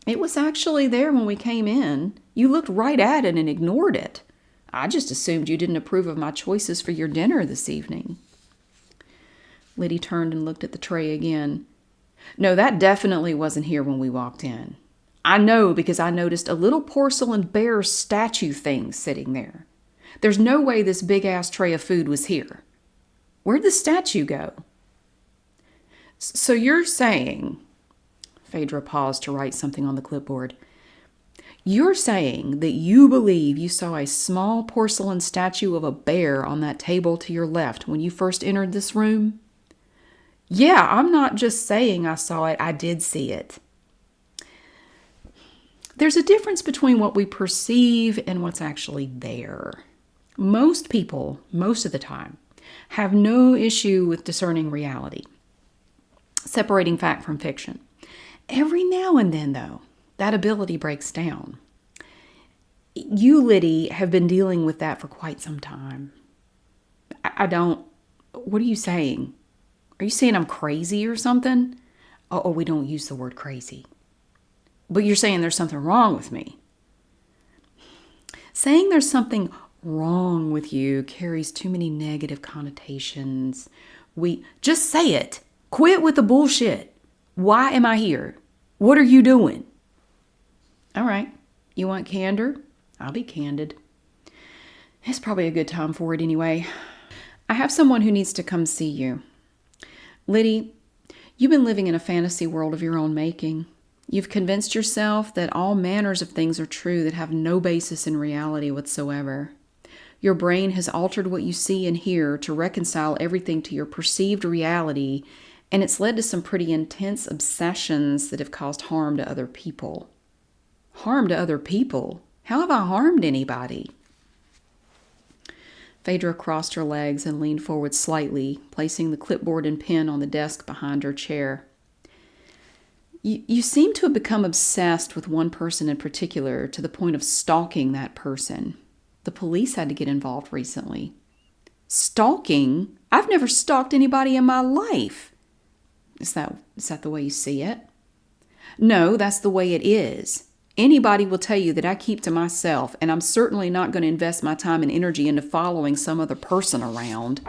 A: It was actually there when we came in. You looked right at it and ignored it. I just assumed you didn't approve of my choices for your dinner this evening. Lydia turned and looked at the tray again. No, that definitely wasn't here when we walked in. I know because I noticed a little porcelain bear statue thing sitting there. There's no way this big-ass tray of food was here. Where'd the statue go? So you're saying... Fedra paused to write something on the clipboard. You're saying that you believe you saw a small porcelain statue of a bear on that table to your left when you first entered this room? Yeah, I'm not just saying I saw it, I did see it. There's a difference between what we perceive and what's actually there. Most people, most of the time, have no issue with discerning reality, separating fact from fiction. Every now and then, though, that ability breaks down. You, Lydia, have been dealing with that for quite some time. I don't... What are you saying? Are you saying I'm crazy or something? Oh, we don't use the word crazy. But you're saying there's something wrong with me. Saying there's something wrong with you carries too many negative connotations. Just say it. Quit with the bullshit. Why am I here? What are you doing? All right. You want candor? I'll be candid. It's probably a good time for it anyway. I have someone who needs to come see you. Lydia, you've been living in a fantasy world of your own making. You've convinced yourself that all manners of things are true that have no basis in reality whatsoever. Your brain has altered what you see and hear to reconcile everything to your perceived reality, and it's led to some pretty intense obsessions that have caused harm to other people. Harm to other people? How have I harmed anybody? Fedra crossed her legs and leaned forward slightly, placing the clipboard and pen on the desk behind her chair. You seem to have become obsessed with one person in particular to the point of stalking that person. The police had to get involved recently. Stalking? I've never stalked anybody in my life. Is that the way you see it? No, that's the way it is. Anybody will tell you that I keep to myself, and I'm certainly not going to invest my time and energy into following some other person around.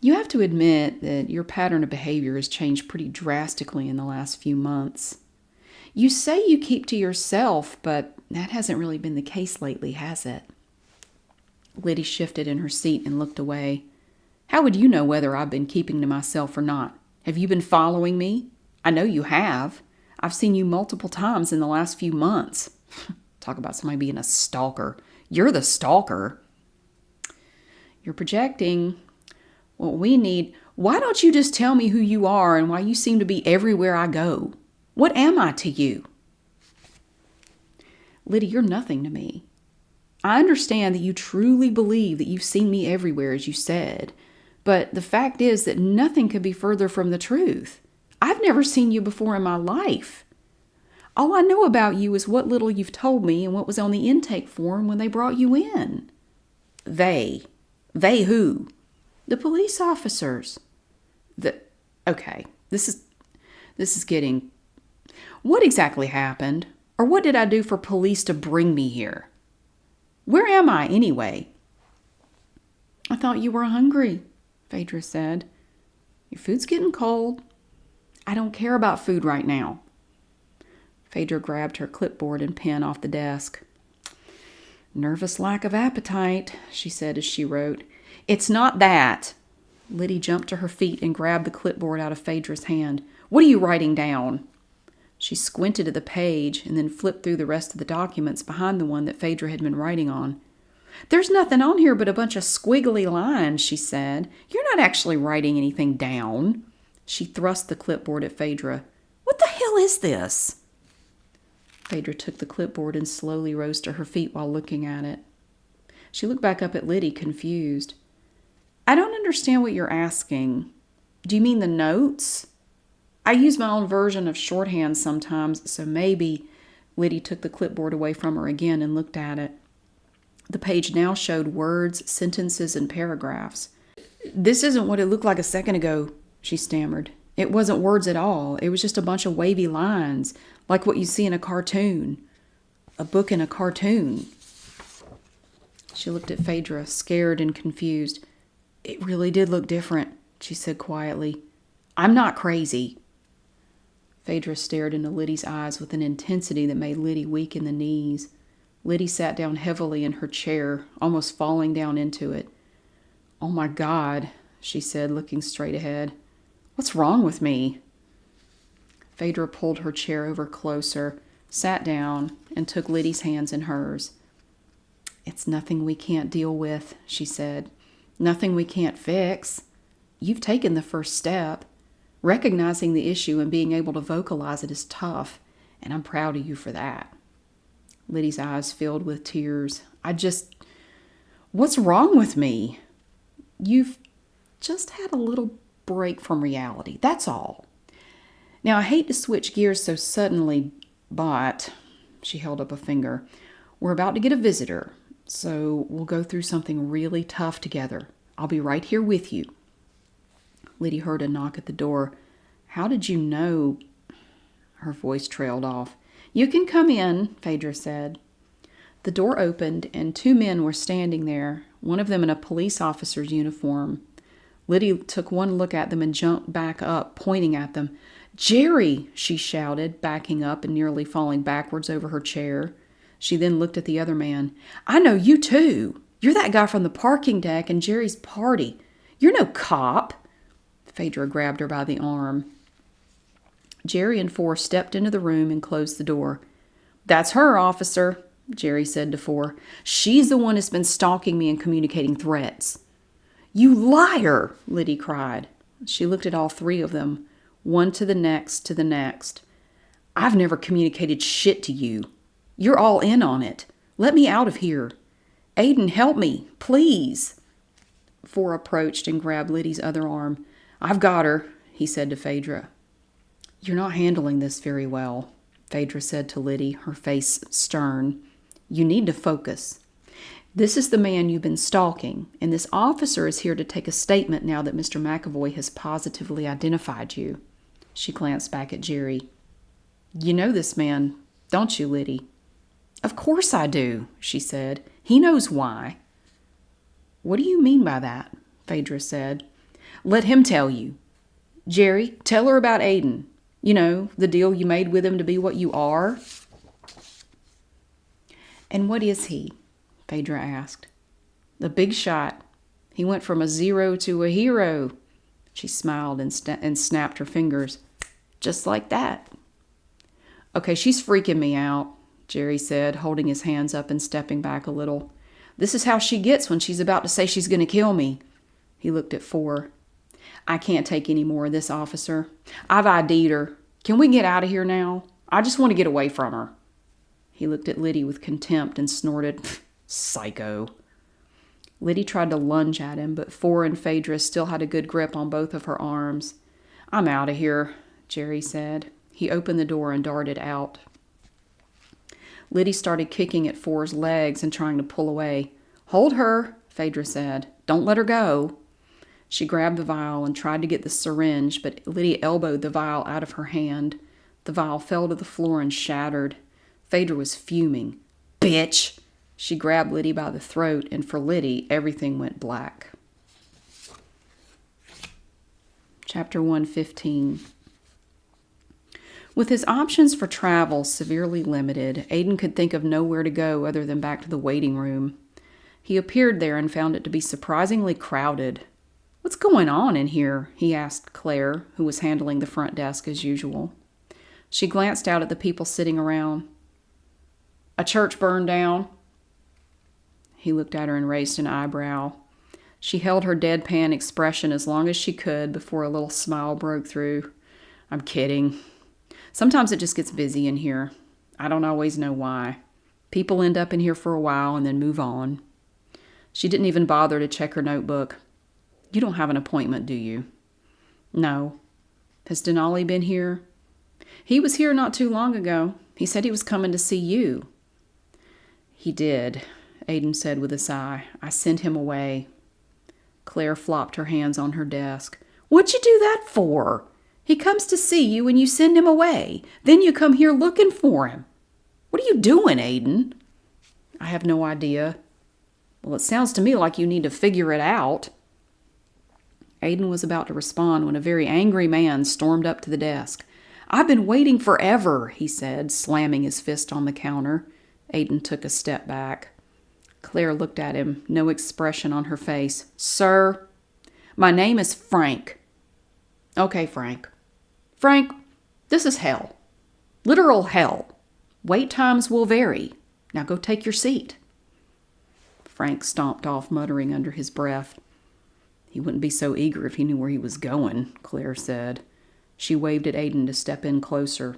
A: You have to admit that your pattern of behavior has changed pretty drastically in the last few months. You say you keep to yourself, but that hasn't really been the case lately, has it? Lydia shifted in her seat and looked away. How would you know whether I've been keeping to myself or not? Have you been following me? I know you have. I've seen you multiple times in the last few months. Talk about somebody being a stalker. You're the stalker. You're projecting. What we need... Why don't you just tell me who you are and why you seem to be everywhere I go? What am I to you? Lydia, you're nothing to me. I understand that you truly believe that you've seen me everywhere, as you said. But the fact is that nothing could be further from the truth. I've never seen you before in my life. All I know about you is what little you've told me and what was on the intake form when they brought you in. They. They who? The police officers. Okay, this is getting... What exactly happened? Or what did I do for police to bring me here? Where am I anyway? I thought you were hungry, Fedra said. Your food's getting cold. I don't care about food right now. Fedra grabbed her clipboard and pen off the desk. Nervous lack of appetite, she said as she wrote. It's not that. Lydia jumped to her feet and grabbed the clipboard out of Fedra's hand. What are you writing down? She squinted at the page and then flipped through the rest of the documents behind the one that Fedra had been writing on. There's nothing on here but a bunch of squiggly lines, she said. You're not actually writing anything down. She thrust the clipboard at Fedra. What the hell is this? Fedra took the clipboard and slowly rose to her feet while looking at it. She looked back up at Lydia, confused. I don't understand what you're asking. Do you mean the notes? I use my own version of shorthand sometimes, so maybe... Lydia took the clipboard away from her again and looked at it. The page now showed words, sentences, and paragraphs. This isn't what it looked like a second ago, she stammered. It wasn't words at all. It was just a bunch of wavy lines, like what you see in a cartoon. A book in a cartoon. She looked at Fedra, scared and confused. It really did look different, she said quietly. I'm not crazy. Fedra stared into Lydia's eyes with an intensity that made Lydia weak in the knees. Lydia sat down heavily in her chair, almost falling down into it. Oh my God, she said, looking straight ahead. What's wrong with me? Fedra pulled her chair over closer, sat down, and took Lydia's hands in hers. It's nothing we can't deal with, she said. Nothing we can't fix. You've taken the first step. Recognizing the issue and being able to vocalize it is tough, and I'm proud of you for that. Lydia's eyes filled with tears. What's wrong with me? You've just had a little break from reality, that's all. Now, I hate to switch gears so suddenly, but, she held up a finger, we're about to get a visitor, so we'll go through something really tough together. I'll be right here with you. Lydia heard a knock at the door. How did you know? Her voice trailed off. You can come in, Fedra said. The door opened, and two men were standing there, one of them in a police officer's uniform. Lydia took one look at them and jumped back up, pointing at them. Jerry, she shouted, backing up and nearly falling backwards over her chair. She then looked at the other man. I know you too. You're that guy from the parking deck and Jerry's party. You're no cop. Fedra grabbed her by the arm. Jerry and Four stepped into the room and closed the door. That's her, officer, Jerry said to Four. She's the one that's been stalking me and communicating threats. You liar, Lydia cried. She looked at all three of them, one to the next to the next. I've never communicated shit to you. You're all in on it. Let me out of here. Aiden, help me, please. Four approached and grabbed Lydia's other arm. I've got her, he said to Fedra. You're not handling this very well, Fedra said to Lydia, her face stern. You need to focus. This is the man you've been stalking, and this officer is here to take a statement now that Mr. McAvoy has positively identified you. She glanced back at Jerry. You know this man, don't you, Lydia? Of course I do, she said. He knows why. What do you mean by that? Fedra said. Let him tell you. Jerry, tell her about Aiden. You know, the deal you made with him to be what you are. And what is he? Fedra asked. The big shot. He went from a zero to a hero. She smiled and snapped her fingers. Just like that. Okay, she's freaking me out, Jerry said, holding his hands up and stepping back a little. This is how she gets when she's about to say she's going to kill me. He looked at Four. I can't take any more of this, officer. I've ID'd her. Can we get out of here now? I just want to get away from her. He looked at Lydia with contempt and snorted, Psycho. Lydia tried to lunge at him, but Four and Fedra still had a good grip on both of her arms. I'm out of here, Jerry said. He opened the door and darted out. Lydia started kicking at Four's legs and trying to pull away. Hold her, Fedra said. Don't let her go. She grabbed the vial and tried to get the syringe, but Lydia elbowed the vial out of her hand. The vial fell to the floor and shattered. Fedra was fuming. Bitch! She grabbed Lydia by the throat, and for Lydia, everything went black. Chapter 115. With his options for travel severely limited, Aiden could think of nowhere to go other than back to the waiting room. He appeared there and found it to be surprisingly crowded. What's going on in here? He asked Claire, who was handling the front desk as usual. She glanced out at the people sitting around. A church burned down. He looked at her and raised an eyebrow. She held her deadpan expression as long as she could before a little smile broke through. I'm kidding. Sometimes it just gets busy in here. I don't always know why. People end up in here for a while and then move on. She didn't even bother to check her notebook. You don't have an appointment, do you? No. Has Denali been here? He was here not too long ago. He said he was coming to see you. He did, Aiden said with a sigh. I sent him away. Claire flopped her hands on her desk. What'd you do that for? He comes to see you and you send him away. Then you come here looking for him. What are you doing, Aiden? I have no idea. Well, it sounds to me like you need to figure it out. Aiden was about to respond when a very angry man stormed up to the desk. I've been waiting forever, he said, slamming his fist on the counter. Aiden took a step back. Claire looked at him, no expression on her face. Sir, my name is Frank. Okay, Frank. Frank, this is hell. Literal hell. Wait times will vary. Now go take your seat. Frank stomped off, muttering under his breath. He wouldn't be so eager if he knew where he was going, Claire said. She waved at Aiden to step in closer.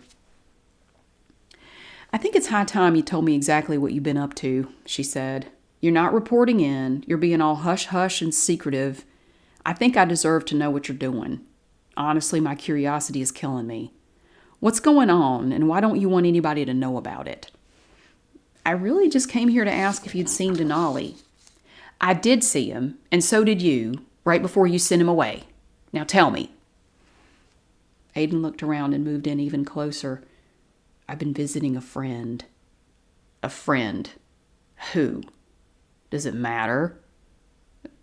A: I think it's high time you told me exactly what you've been up to, she said. You're not reporting in. You're being all hush-hush and secretive. I think I deserve to know what you're doing. Honestly, my curiosity is killing me. What's going on, and why don't you want anybody to know about it? I really just came here to ask if you'd seen Denali. I did see him, and so did you, right before you sent him away. Now tell me. Aiden looked around and moved in even closer. I've been visiting a friend. A friend? Who? Does it matter?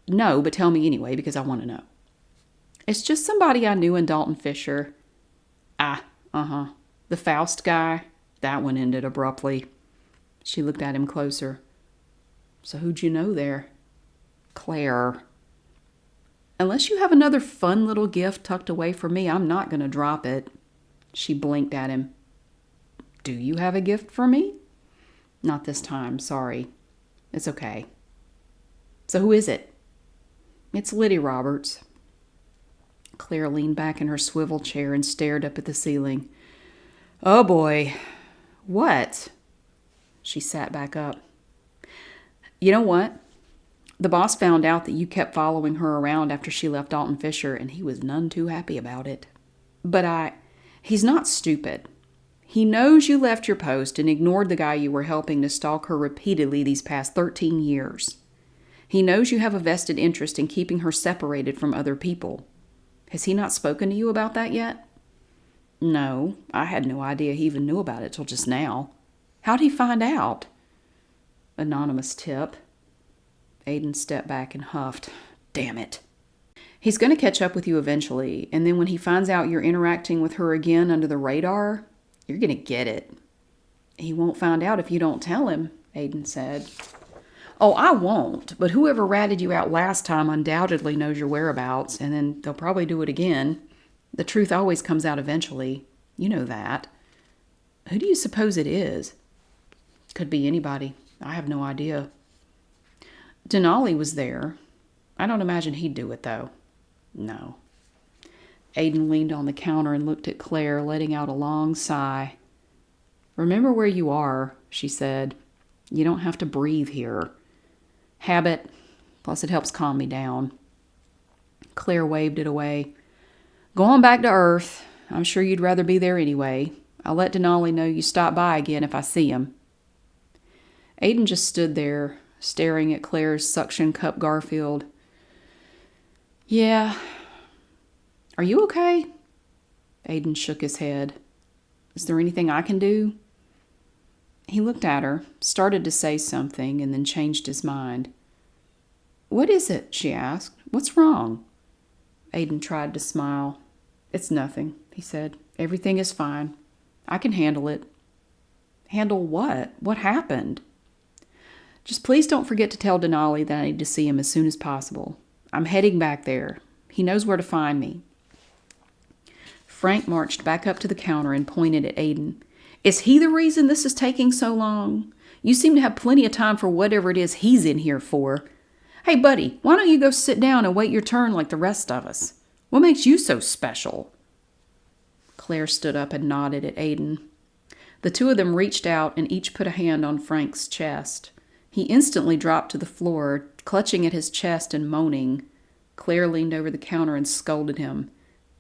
A: No, but tell me anyway, because I want to know. It's just somebody I knew in Dalton Fisher. The Faust guy? That one ended abruptly. She looked at him closer. So who'd you know there? Claire. Unless you have another fun little gift tucked away for me, I'm not going to drop it. She blinked at him. Do you have a gift for me? Not this time, sorry. It's okay. So who is it? It's Lydia Roberts. Claire leaned back in her swivel chair and stared up at the ceiling. Oh boy. What? She sat back up. You know what? The boss found out that you kept following her around after she left Dalton Fisher, and he was none too happy about it. But he's not stupid. He knows you left your post and ignored the guy you were helping to stalk her repeatedly these past 13 years. He knows you have a vested interest in keeping her separated from other people. Has he not spoken to you about that yet? No, I had no idea he even knew about it till just now. How'd he find out? Anonymous tip. Aiden stepped back and huffed. Damn it. He's going to catch up with you eventually, and then when he finds out you're interacting with her again under the radar, you're going to get it. He won't find out if you don't tell him, Aiden said. Oh, I won't, but whoever ratted you out last time undoubtedly knows your whereabouts, and then they'll probably do it again. The truth always comes out eventually. You know that. Who do you suppose it is? Could be anybody. I have no idea. Denali was there. I don't imagine he'd do it, though. No. Aiden leaned on the counter and looked at Claire, letting out a long sigh. Remember where you are, she said. You don't have to breathe here. Habit, plus it helps calm me down. Claire waved it away. Go on back to Earth. I'm sure you'd rather be there anyway. I'll let Denali know you stop by again if I see him. Aiden just stood there, staring at Claire's suction cup Garfield. Yeah. Are you okay? Aiden shook his head. Is there anything I can do? He looked at her, started to say something, and then changed his mind. What is it? She asked. What's wrong? Aiden tried to smile. It's nothing, he said. Everything is fine. I can handle it. Handle what? What happened? Just please don't forget to tell Denali that I need to see him as soon as possible. I'm heading back there. He knows where to find me. Frank marched back up to the counter and pointed at Aiden. Is he the reason this is taking so long? You seem to have plenty of time for whatever it is he's in here for. Hey, buddy, why don't you go sit down and wait your turn like the rest of us? What makes you so special? Claire stood up and nodded at Aiden. The two of them reached out and each put a hand on Frank's chest. He instantly dropped to the floor, clutching at his chest and moaning. Claire leaned over the counter and scolded him.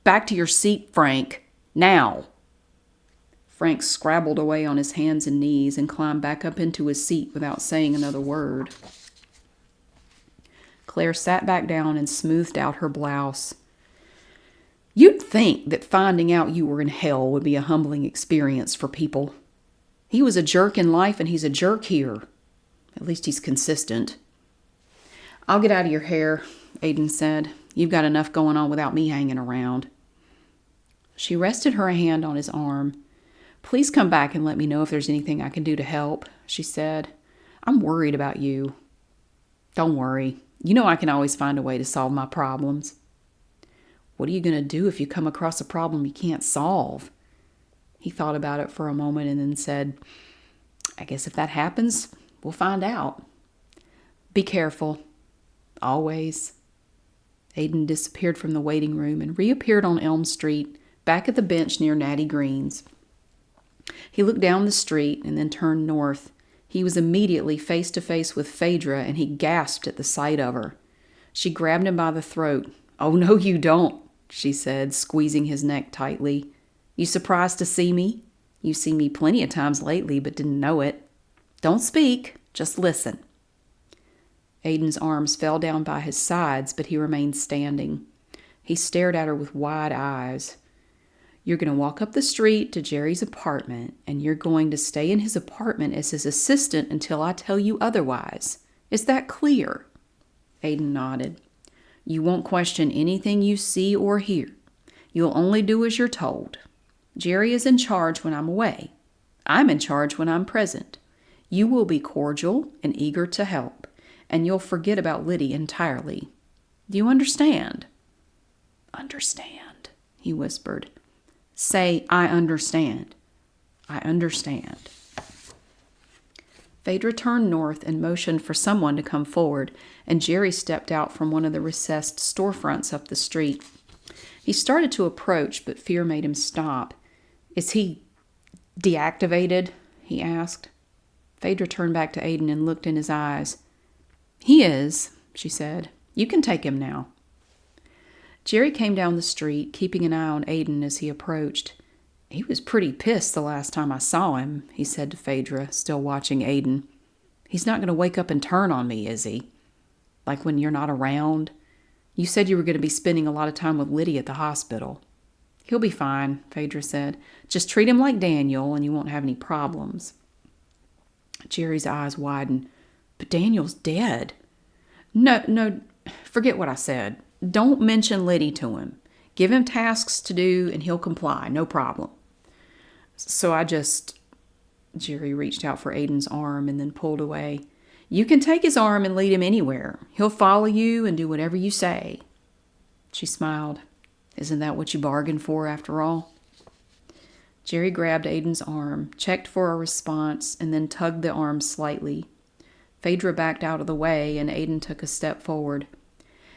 A: "Back to your seat, Frank. Now!" Frank scrabbled away on his hands and knees and climbed back up into his seat without saying another word. Claire sat back down and smoothed out her blouse. "You'd think that finding out you were in hell would be a humbling experience for people. He was a jerk in life and he's a jerk here. At least he's consistent." "I'll get out of your hair," Aiden said. "You've got enough going on without me hanging around." She rested her hand on his arm. "Please come back and let me know if there's anything I can do to help," she said. "I'm worried about you." "Don't worry. You know I can always find a way to solve my problems." "What are you going to do if you come across a problem you can't solve?" He thought about it for a moment and then said, "I guess if that happens, we'll find out. Be careful. Always." Aiden disappeared from the waiting room and reappeared on Elm Street, back at the bench near Natty Green's. He looked down the street and then turned north. He was immediately face to face with Fedra, and he gasped at the sight of her. She grabbed him by the throat. "Oh, no, you don't," she said, squeezing his neck tightly. "You surprised to see me? You've seen me plenty of times lately, but didn't know it. Don't speak, just listen." Aiden's arms fell down by his sides, but he remained standing. He stared at her with wide eyes. "You're going to walk up the street to Jerry's apartment, and you're going to stay in his apartment as his assistant until I tell you otherwise. Is that clear?" Aiden nodded. "You won't question anything you see or hear. You'll only do as you're told. Jerry is in charge when I'm away. I'm in charge when I'm present. You will be cordial and eager to help, and you'll forget about Lydia entirely. Do you understand?" "Understand," he whispered. "Say, I understand." "I understand." Fedra turned north and motioned for someone to come forward, and Jerry stepped out from one of the recessed storefronts up the street. He started to approach, but fear made him stop. "Is he deactivated?" he asked. Fedra turned back to Aiden and looked in his eyes. "He is," she said. "You can take him now." Jerry came down the street, keeping an eye on Aiden as he approached. "He was pretty pissed the last time I saw him," he said to Fedra, still watching Aiden. "He's not going to wake up and turn on me, is he? Like when you're not around? You said you were going to be spending a lot of time with Lydia at the hospital." "He'll be fine," Fedra said. "Just treat him like Daniel and you won't have any problems." Jerry's eyes widened. "But Daniel's dead." No, forget what I said. Don't mention Lydia to him. Give him tasks to do and he'll comply, no problem." Jerry reached out for Aiden's arm and then pulled away. "You can take his arm and lead him anywhere. He'll follow you and do whatever you say." She smiled. "Isn't that what you bargained for after all?" Jerry grabbed Aiden's arm, checked for a response, and then tugged the arm slightly. Fedra backed out of the way and Aiden took a step forward.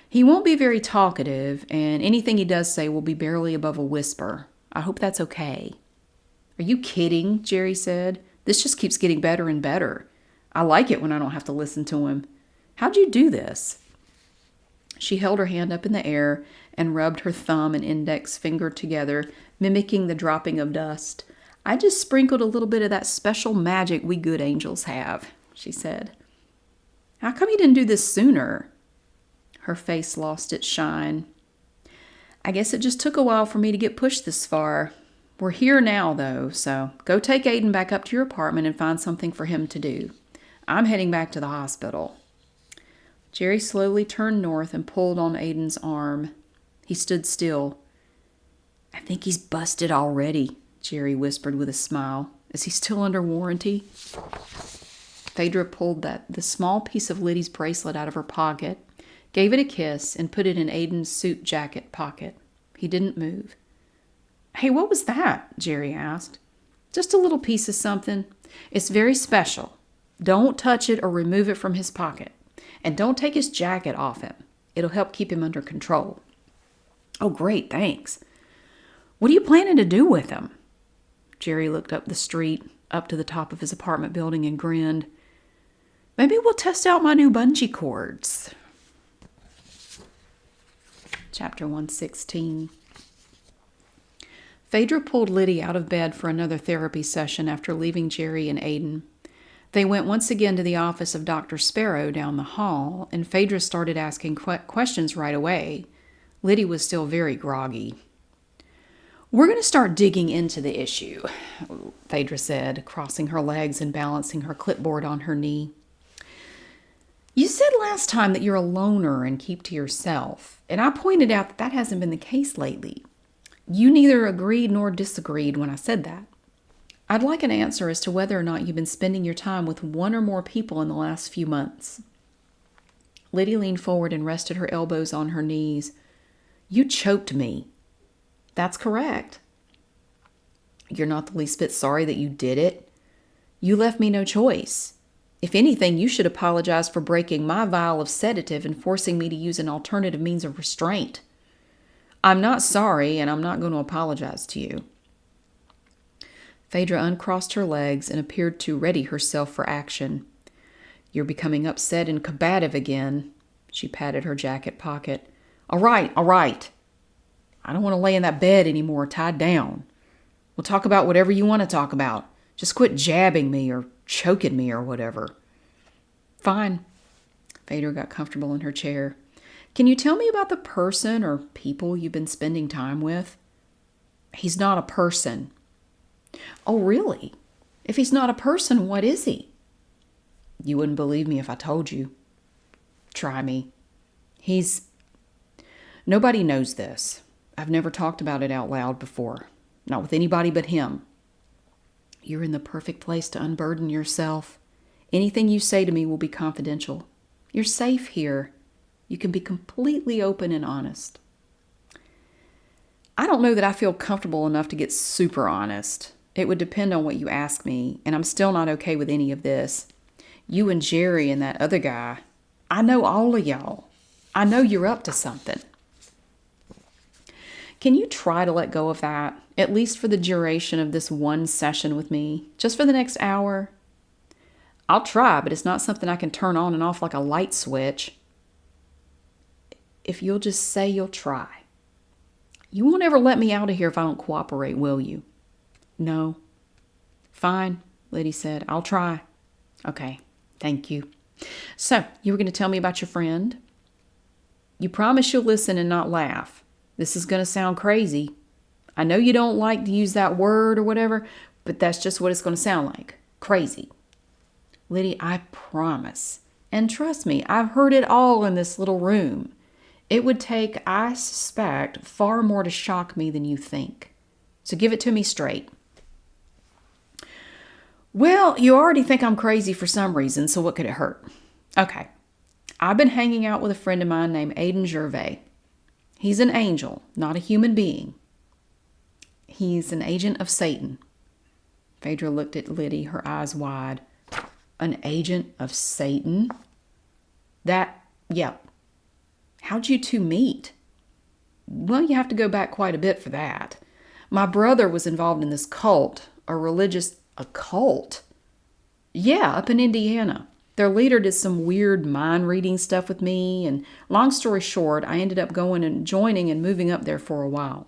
A: "He won't be very talkative, and anything he does say will be barely above a whisper. I hope that's okay." "Are you kidding?" Jerry said. "This just keeps getting better and better. I like it when I don't have to listen to him. How'd you do this?" She held her hand up in the air and rubbed her thumb and index finger together, mimicking the dropping of dust. "I just sprinkled a little bit of that special magic we good angels have," she said. "How come you didn't do this sooner?" Her face lost its shine. "I guess it just took a while for me to get pushed this far. We're here now, though, so go take Aiden back up to your apartment and find something for him to do. I'm heading back to the hospital." Jerry slowly turned north and pulled on Aiden's arm. He stood still. "I think he's busted already," Jerry whispered with a smile. "Is he still under warranty?" Fedra pulled the small piece of Liddy's bracelet out of her pocket, gave it a kiss, and put it in Aiden's suit jacket pocket. He didn't move. "Hey, what was that?" Jerry asked. "Just a little piece of something. It's very special. Don't touch it or remove it from his pocket. And don't take his jacket off him. It'll help keep him under control." "Oh, great, thanks. What are you planning to do with him?" Jerry looked up the street. up to the top of his apartment building and grinned. Maybe we'll test out my new bungee cords. Chapter 116. Fedra pulled Lydia out of bed for another therapy session after leaving Jerry and Aiden. They went once again to the office of Dr. Sparrow down the hall, and Fedra started asking questions right away. Lydia was still very groggy. We're going to start digging into the issue, Fedra said, crossing her legs and balancing her clipboard on her knee. You said last time that you're a loner and keep to yourself, and I pointed out that that hasn't been the case lately. You neither agreed nor disagreed when I said that. I'd like an answer as to whether or not you've been spending your time with one or more people in the last few months. Lydia leaned forward and rested her elbows on her knees. You choked me. That's correct. You're not the least bit sorry that you did it. You left me no choice. If anything, you should apologize for breaking my vial of sedative and forcing me to use an alternative means of restraint. I'm not sorry, and I'm not going to apologize to you. Fedra uncrossed her legs and appeared to ready herself for action. You're becoming upset and combative again. She patted her jacket pocket. All right. I don't want to lay in that bed anymore, tied down. We'll talk about whatever you want to talk about. Just quit jabbing me or choking me or whatever. Fine. Fedra got comfortable in her chair. Can you tell me about the person or people you've been spending time with? He's not a person. Oh, really? If he's not a person, what is he? You wouldn't believe me if I told you. Try me. Nobody knows this. I've never talked about it out loud before. Not with anybody but him. You're in the perfect place to unburden yourself. Anything you say to me will be confidential. You're safe here. You can be completely open and honest. I don't know that I feel comfortable enough to get super honest. It would depend on what you ask me, and I'm still not okay with any of this. You and Jerry and that other guy, I know all of y'all. I know you're up to something. Can you try to let go of that, at least for the duration of this one session with me, just for the next hour? I'll try, but it's not something I can turn on and off like a light switch. If you'll just say you'll try. You won't ever let me out of here if I don't cooperate, will you? No. Fine, Lydia said. I'll try. Okay, thank you. So, you were going to tell me about your friend? You promise you'll listen and not laugh. This is going to sound crazy. I know you don't like to use that word or whatever, but that's just what it's going to sound like. Crazy. Lydia, I promise. And trust me, I've heard it all in this little room. It would take, I suspect, far more to shock me than you think. So give it to me straight. Well, you already think I'm crazy for some reason, so what could it hurt? Okay. I've been hanging out with a friend of mine named Aiden Gervais. He's an angel, not a human being. He's an agent of Satan. Fedra looked at Lydia, her eyes wide. An agent of Satan? Yeah. How'd you two meet? Well, you have to go back quite a bit for that. My brother was involved in this cult, a cult? Yeah, up in Indiana. Their leader did some weird mind-reading stuff with me, and long story short, I ended up going and joining and moving up there for a while.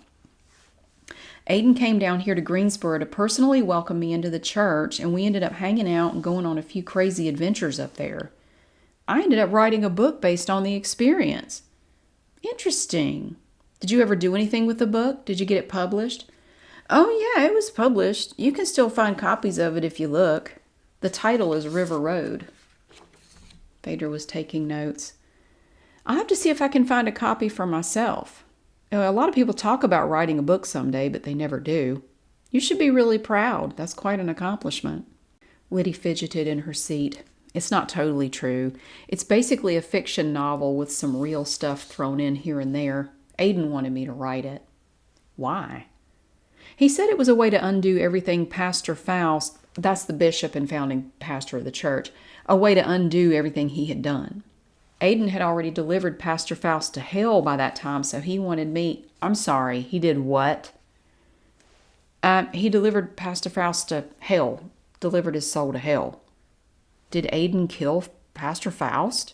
A: Aiden came down here to Greensboro to personally welcome me into the church, and we ended up hanging out and going on a few crazy adventures up there. I ended up writing a book based on the experience. Interesting. Did you ever do anything with the book? Did you get it published? Oh, yeah, it was published. You can still find copies of it if you look. The title is River Road. Fedra was taking notes. I'll have to see if I can find a copy for myself. A lot of people talk about writing a book someday, but they never do. You should be really proud. That's quite an accomplishment. Lydia fidgeted in her seat. It's not totally true. It's basically a fiction novel with some real stuff thrown in here and there. Aiden wanted me to write it. Why? He said it was a way to undo everything Pastor Faust, that's the bishop and founding pastor of the church, a way to undo everything he had done. Aiden had already delivered Pastor Faust to hell by that time, so he wanted me... I'm sorry, he did what? He delivered Pastor Faust to hell. delivered his soul to hell. Did Aiden kill Pastor Faust?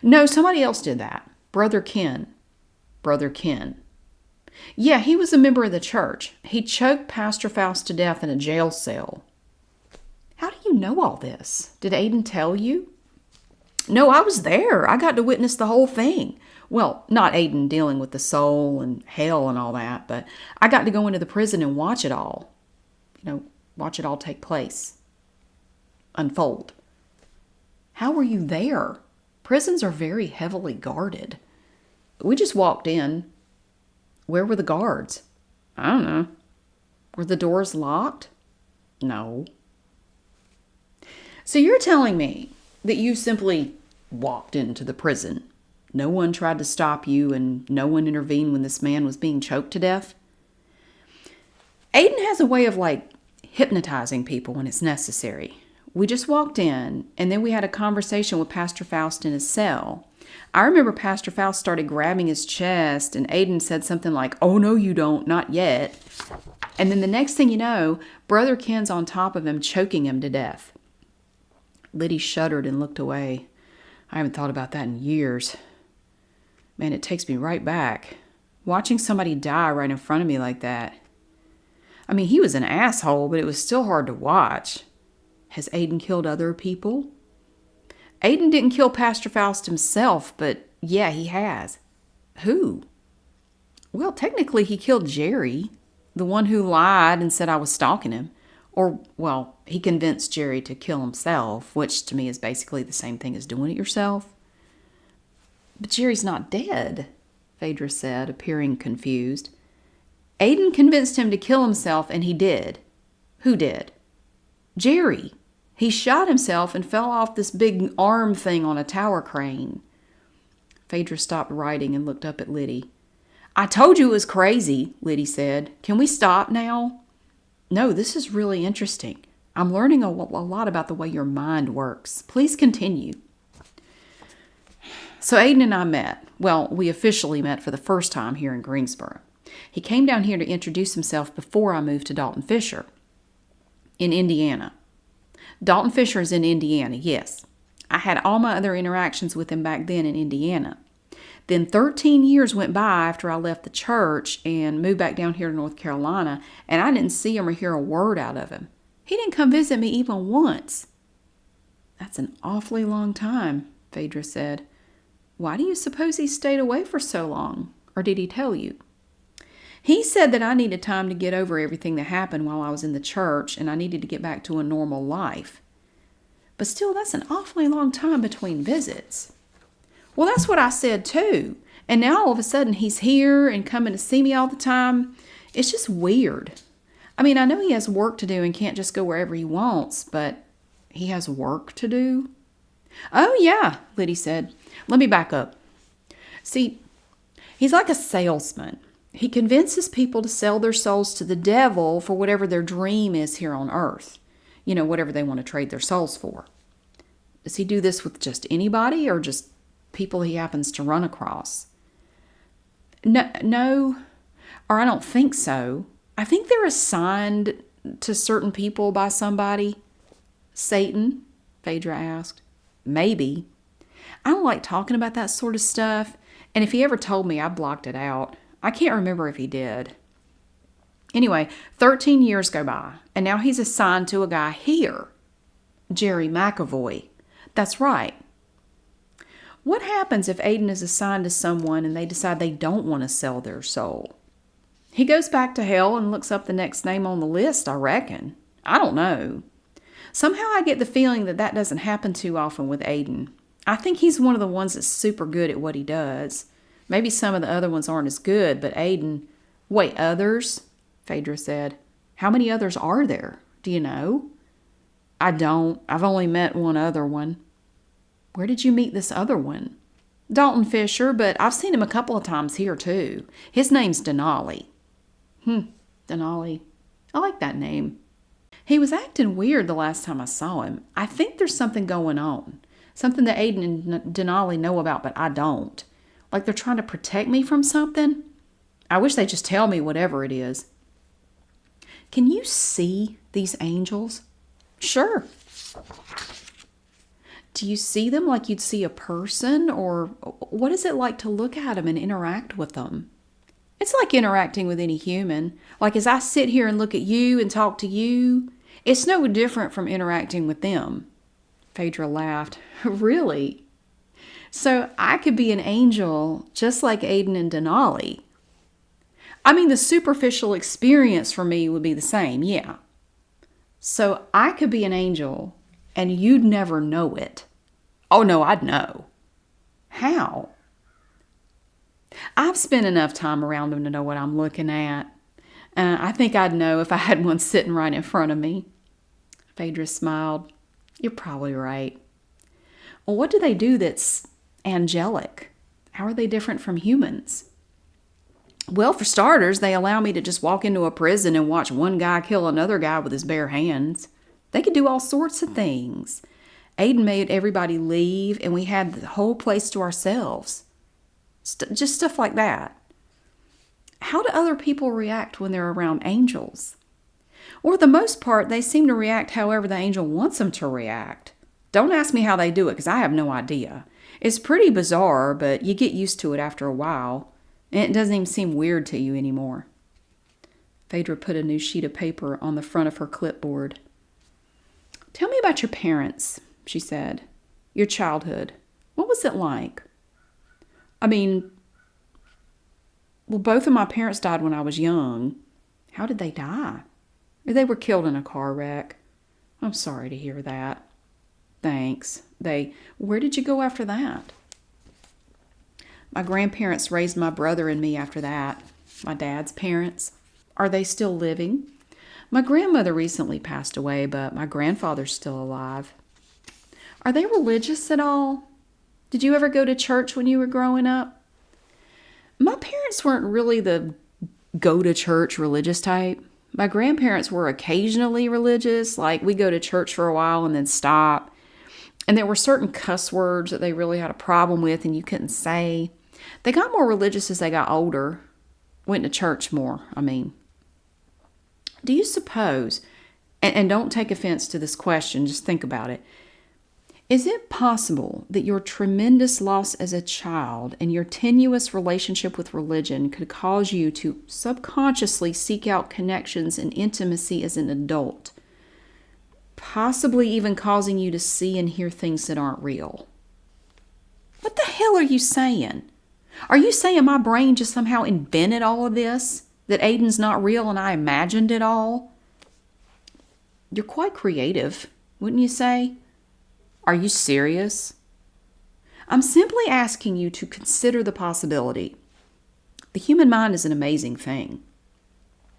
A: No, somebody else did that. Brother Ken. Brother Ken. Yeah, he was a member of the church. He choked Pastor Faust to death in a jail cell. How do you know all this? Did Aiden tell you? No, I was there. I got to witness the whole thing. Well, not Aiden dealing with the soul and hell and all that, but I got to go into the prison and watch it all. Watch it all take place. Unfold. How were you there? Prisons are very heavily guarded. We just walked in. Where were the guards? I don't know. Were the doors locked? No. So you're telling me that you simply walked into the prison. No one tried to stop you and no one intervened when this man was being choked to death? Aiden has a way of hypnotizing people when it's necessary. We just walked in and then we had a conversation with Pastor Faust in his cell. I remember Pastor Faust started grabbing his chest and Aiden said something like, "Oh, no, you don't, not yet." And then the next thing you know, Brother Ken's on top of him, choking him to death. Lydia shuddered and looked away. I haven't thought about that in years. Man, it takes me right back. Watching somebody die right in front of me like that. I mean, he was an asshole, but it was still hard to watch. Has Aiden killed other people? Aiden didn't kill Pastor Faust himself, but yeah, he has. Who? Well, technically he killed Jerry, the one who lied and said I was stalking him. Or, well, he convinced Jerry to kill himself, which to me is basically the same thing as doing it yourself. But Jerry's not dead, Fedra said, appearing confused. Aiden convinced him to kill himself, and he did. Who did? Jerry. He shot himself and fell off this big arm thing on a tower crane. Fedra stopped writing and looked up at Lydia. I told you it was crazy, Lydia said. Can we stop now? No, this is really interesting. I'm learning a lot about the way your mind works. Please continue. So Aiden and I met. Well, we officially met for the first time here in Greensboro. He came down here to introduce himself before I moved to Dalton Fisher in Indiana. Dalton Fisher is in Indiana, yes. I had all my other interactions with him back then in Indiana. Then 13 years went by after I left the church and moved back down here to North Carolina, and I didn't see him or hear a word out of him. He didn't come visit me even once. That's an awfully long time, Fedra said. Why do you suppose he stayed away for so long? Or did he tell you? He said that I needed time to get over everything that happened while I was in the church and I needed to get back to a normal life. But still, that's an awfully long time between visits. Well, that's what I said too. And now all of a sudden he's here and coming to see me all the time. It's just weird. I mean, I know he has work to do and can't just go wherever he wants, but he has work to do? Oh, yeah, Lydia said. Let me back up. See, he's like a salesman. He convinces people to sell their souls to the devil for whatever their dream is here on earth. Whatever they want to trade their souls for. Does he do this with just anybody or just people he happens to run across? No, or I don't think so. I think they're assigned to certain people by somebody. Satan? Fedra asked. Maybe. I don't like talking about that sort of stuff, and if he ever told me, I blocked it out. I can't remember if he did. Anyway, 13 years go by, and now he's assigned to a guy here, Jerry McAvoy. That's right. What happens if Aiden is assigned to someone and they decide they don't want to sell their soul? He goes back to hell and looks up the next name on the list, I reckon. I don't know. Somehow I get the feeling that doesn't happen too often with Aiden. I think he's one of the ones that's super good at what he does. Maybe some of the other ones aren't as good, but Aiden... Wait, others? Fedra said. How many others are there? Do you know? I don't. I've only met one other one. Where did you meet this other one? Dalton Fisher, but I've seen him a couple of times here too. His name's Denali. Denali. I like that name. He was acting weird the last time I saw him. I think there's something going on. Something that Aiden and Denali know about, but I don't. Like they're trying to protect me from something? I wish they'd just tell me whatever it is. Can you see these angels? Sure. Do you see them like you'd see a person, or what is it like to look at them and interact with them? It's like interacting with any human. Like as I sit here and look at you and talk to you, it's no different from interacting with them. Phaedra laughed. Really? So I could be an angel just like Aiden and Denali. I mean, the superficial experience for me would be the same, yeah. So I could be an angel and you'd never know it. Oh no, I'd know. How? I've spent enough time around them to know what I'm looking at. I think I'd know if I had one sitting right in front of me. Phaedra smiled. You're probably right. Well, what do they do that's angelic? How are they different from humans? Well, for starters, they allow me to just walk into a prison and watch one guy kill another guy with his bare hands. They could do all sorts of things. Aiden made everybody leave, and we had the whole place to ourselves. Just stuff like that. How do other people react when they're around angels? Or for the most part, they seem to react however the angel wants them to react. Don't ask me how they do it, because I have no idea. It's pretty bizarre, but you get used to it after a while, and it doesn't even seem weird to you anymore. Phaedra put a new sheet of paper on the front of her clipboard. Tell me about your parents, she said. Your childhood. What was it like? I mean, well, both of my parents died when I was young. How did they die? They were killed in a car wreck. I'm sorry to hear that. Thanks. Where did you go after that? My grandparents raised my brother and me after that. My dad's parents. Are they still living? My grandmother recently passed away, but my grandfather's still alive. Are they religious at all? Did you ever go to church when you were growing up? My parents weren't really the go-to-church religious type. My grandparents were occasionally religious, like we go to church for a while and then stop. And there were certain cuss words that they really had a problem with and you couldn't say. They got more religious as they got older. Went to church more, I mean. Do you suppose, and don't take offense to this question, just think about it. Is it possible that your tremendous loss as a child and your tenuous relationship with religion could cause you to subconsciously seek out connections and intimacy as an adult? Possibly even causing you to see and hear things that aren't real. What the hell are you saying? Are you saying my brain just somehow invented all of this? That Aiden's not real and I imagined it all? You're quite creative, wouldn't you say? Are you serious? I'm simply asking you to consider the possibility. The human mind is an amazing thing.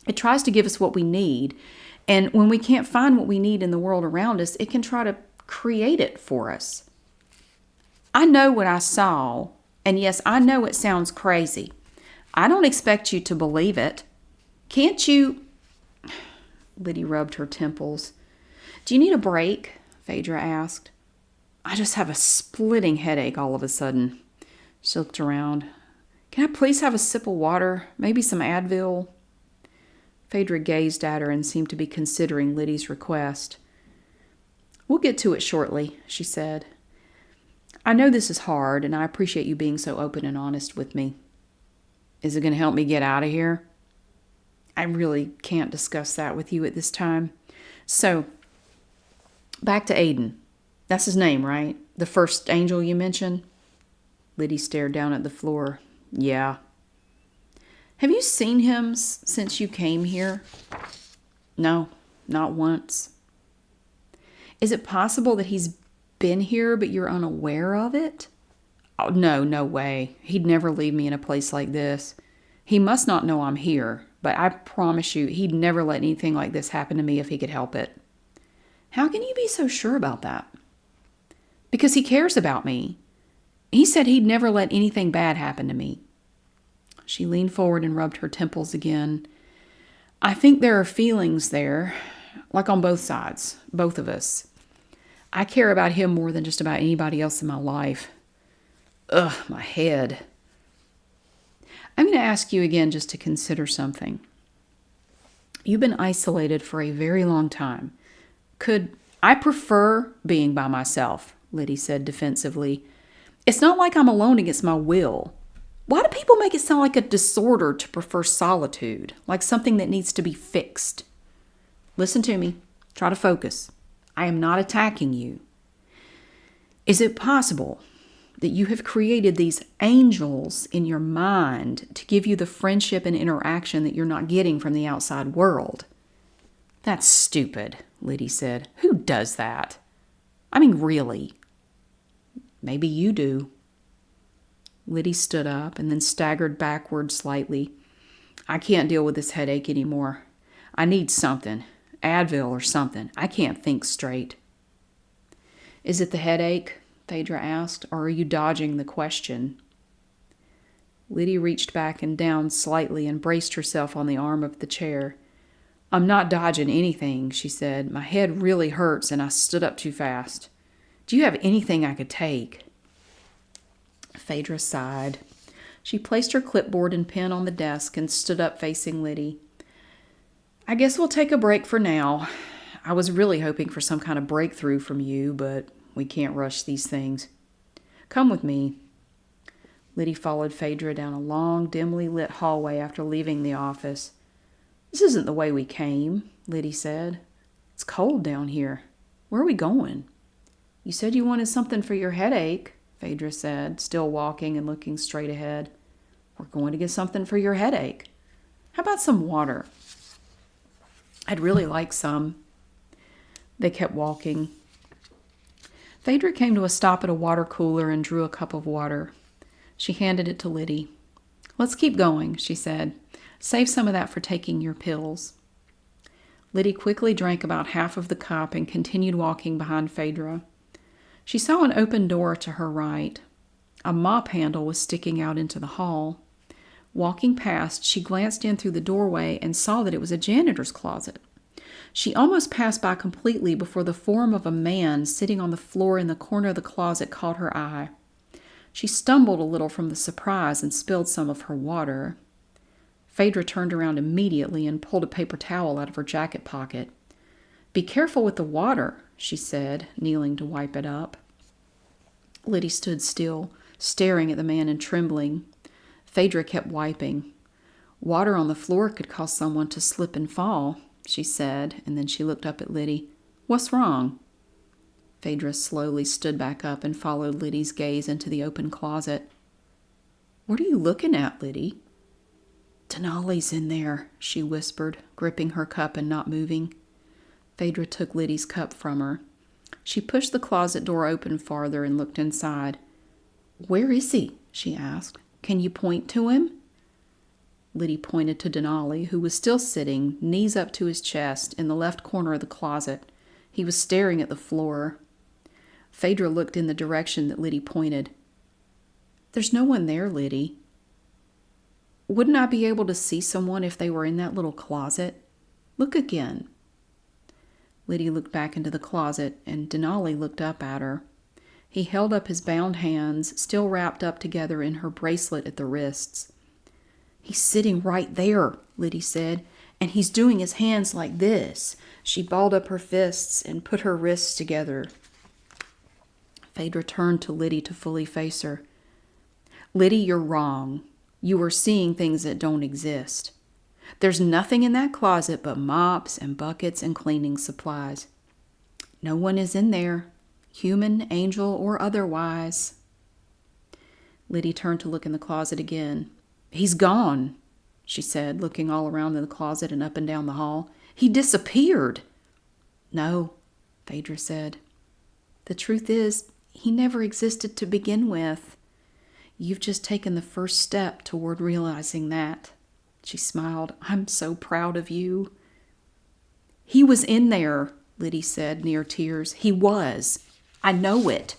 A: It tries to give us what we need, and when we can't find what we need in the world around us, it can try to create it for us. I know what I saw, and yes, I know it sounds crazy. I don't expect you to believe it. Can't you... Lydia rubbed her temples. Do you need a break? Phaedra asked. I just have a splitting headache all of a sudden. She looked around. Can I please have a sip of water? Maybe some Advil? Phaedra gazed at her and seemed to be considering Lydia's request. We'll get to it shortly, she said. I know this is hard, and I appreciate you being so open and honest with me. Is it going to help me get out of here? I really can't discuss that with you at this time. So, back to Aiden. That's his name, right? The first angel you mentioned? Lydia stared down at the floor. Yeah. Have you seen him since you came here? No, not once. Is it possible that he's been here but you're unaware of it? Oh, no way. He'd never leave me in a place like this. He must not know I'm here, but I promise you he'd never let anything like this happen to me if he could help it. How can you be so sure about that? Because he cares about me. He said he'd never let anything bad happen to me. She leaned forward and rubbed her temples again. I think there are feelings there, like on both sides, both of us. I care about him more than just about anybody else in my life. Ugh, my head. I'm going to ask you again just to consider something. You've been isolated for a very long time. Could I prefer being by myself, Lydia said defensively. It's not like I'm alone against my will. Why do people make it sound like a disorder to prefer solitude, like something that needs to be fixed? Listen to me. Try to focus. I am not attacking you. Is it possible that you have created these angels in your mind to give you the friendship and interaction that you're not getting from the outside world? That's stupid, Lydia said. Who does that? I mean, really. Maybe you do. Lydia stood up and then staggered backward slightly. I can't deal with this headache anymore. I need something. Advil or something. I can't think straight. Is it the headache? Fedra asked, or are you dodging the question? Lydia reached back and down slightly and braced herself on the arm of the chair. I'm not dodging anything, she said. My head really hurts and I stood up too fast. Do you have anything I could take? Fedra sighed. She placed her clipboard and pen on the desk and stood up facing Lydia. I guess we'll take a break for now. I was really hoping for some kind of breakthrough from you, but we can't rush these things. Come with me. Lydia followed Fedra down a long, dimly lit hallway after leaving the office. This isn't the way we came, Lydia said. It's cold down here. Where are we going? You said you wanted something for your headache, Fedra said, still walking and looking straight ahead. We're going to get something for your headache. How about some water? I'd really like some. They kept walking. Fedra came to a stop at a water cooler and drew a cup of water. She handed it to Lydia. Let's keep going, she said. Save some of that for taking your pills. Lydia quickly drank about half of the cup and continued walking behind Fedra. She saw an open door to her right. A mop handle was sticking out into the hall. Walking past, she glanced in through the doorway and saw that it was a janitor's closet. She almost passed by completely before the form of a man sitting on the floor in the corner of the closet caught her eye. She stumbled a little from the surprise and spilled some of her water. Fedra turned around immediately and pulled a paper towel out of her jacket pocket. Be careful with the water, she said, kneeling to wipe it up. Lydia stood still, staring at the man and trembling. Fedra kept wiping. Water on the floor could cause someone to slip and fall, she said, and then she looked up at Lydia. What's wrong? Fedra slowly stood back up and followed Lydia's gaze into the open closet. What are you looking at, Lydia? Denali's in there, she whispered, gripping her cup and not moving. Fedra took Lydia's cup from her. She pushed the closet door open farther and looked inside. Where is he? She asked. Can you point to him? Lydia pointed to Denali, who was still sitting, knees up to his chest, in the left corner of the closet. He was staring at the floor. Fedra looked in the direction that Lydia pointed. There's no one there, Lydia. Wouldn't I be able to see someone if they were in that little closet? Look again. Lydia looked back into the closet, and Denali looked up at her. He held up his bound hands, still wrapped up together in her bracelet at the wrists. He's sitting right there, Lydia said, and he's doing his hands like this. She balled up her fists and put her wrists together. Fedra turned to Lydia to fully face her. Lydia, you're wrong. You are seeing things that don't exist. There's nothing in that closet but mops and buckets and cleaning supplies. No one is in there, human, angel, or otherwise. Lydia turned to look in the closet again. He's gone, she said, looking all around in the closet and up and down the hall. He disappeared. No, Fedra said. The truth is, he never existed to begin with. You've just taken the first step toward realizing that. She smiled. I'm so proud of you. He was in there, Lydia said, near tears. He was. I know it.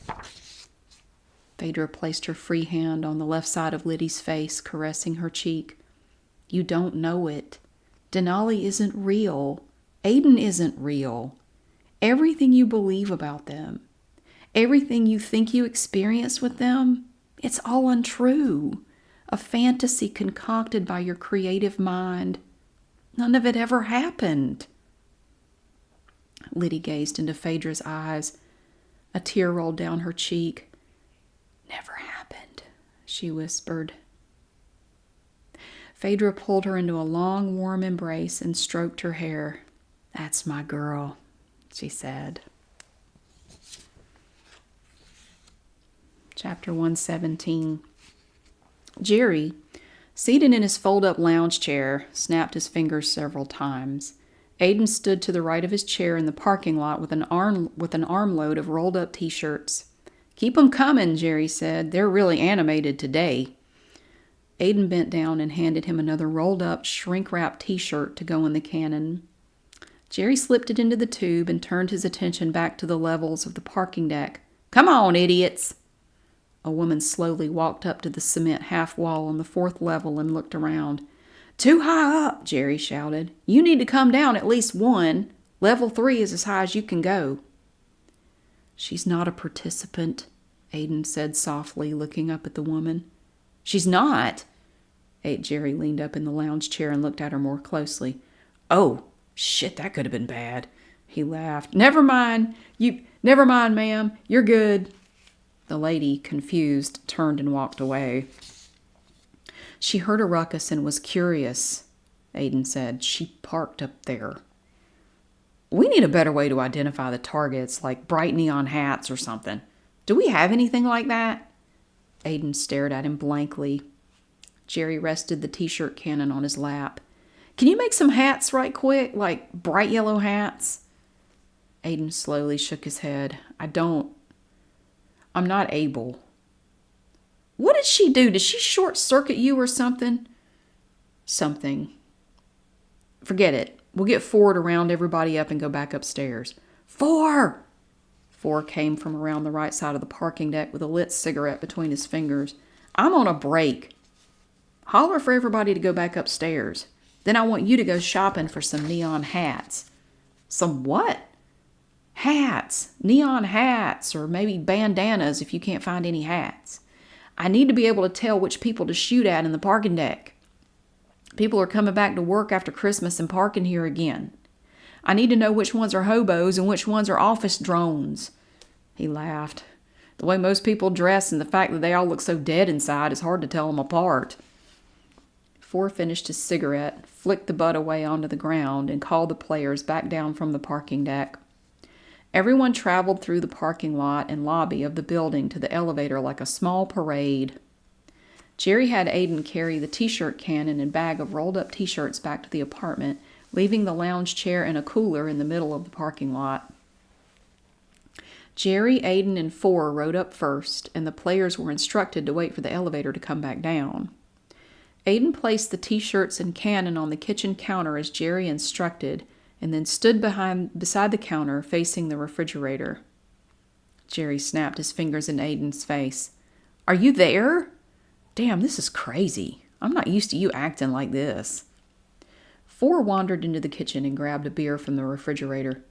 A: Fedra placed her free hand on the left side of Lydia's face, caressing her cheek. You don't know it. Denali isn't real. Aiden isn't real. Everything you believe about them, everything you think you experience with them, it's all untrue. A fantasy concocted by your creative mind. None of it ever happened. Lydia gazed into Phaedra's eyes. A tear rolled down her cheek. Never happened, she whispered. Phaedra pulled her into a long, warm embrace and stroked her hair. That's my girl, she said. Chapter 117. Jerry, seated in his fold-up lounge chair, snapped his fingers several times. Aiden stood to the right of his chair in the parking lot with an armload of rolled-up T-shirts. Keep 'em coming, Jerry said. They're really animated today. Aiden bent down and handed him another rolled-up, shrink-wrapped T-shirt to go in the cannon. Jerry slipped it into the tube and turned his attention back to the levels of the parking deck. Come on, idiots! A woman slowly walked up to the cement half wall on the 4th level and looked around. Too high up, Jerry shouted. You need to come down at least one. Level 3 is as high as you can go. She's not a participant, Aiden said softly, looking up at the woman. She's not? Jerry leaned up in the lounge chair and looked at her more closely. Oh, shit, that could have been bad. He laughed. Never mind, ma'am. You're good. The lady, confused, turned and walked away. She heard a ruckus and was curious, Aiden said. She parked up there. We need a better way to identify the targets, like bright neon hats or something. Do we have anything like that? Aiden stared at him blankly. Jerry rested the T-shirt cannon on his lap. Can you make some hats right quick, like bright yellow hats? Aiden slowly shook his head. I'm not able. What did she do? Did she short-circuit you or something? Something. Forget it. We'll get 4 to round everybody up and go back upstairs. 4! 4 came from around the right side of the parking deck with a lit cigarette between his fingers. I'm on a break. Holler for everybody to go back upstairs. Then I want you to go shopping for some neon hats. Some what? Hats. Neon hats, or maybe bandanas if you can't find any hats. I need to be able to tell which people to shoot at in the parking deck. People are coming back to work after Christmas and parking here again. I need to know which ones are hobos and which ones are office drones. He laughed. The way most people dress and the fact that they all look so dead inside is hard to tell them apart. 4 finished his cigarette, flicked the butt away onto the ground, and called the players back down from the parking deck. Everyone traveled through the parking lot and lobby of the building to the elevator like a small parade. Jerry had Aiden carry the T-shirt cannon and bag of rolled-up T-shirts back to the apartment, leaving the lounge chair and a cooler in the middle of the parking lot. Jerry, Aiden, and 4 rode up first, and the players were instructed to wait for the elevator to come back down. Aiden placed the T-shirts and cannon on the kitchen counter as Jerry instructed, and then stood beside the counter facing the refrigerator. Jerry snapped his fingers in Aiden's face. Are you there? Damn, this is crazy. I'm not used to you acting like this. 4 wandered into the kitchen and grabbed a beer from the refrigerator.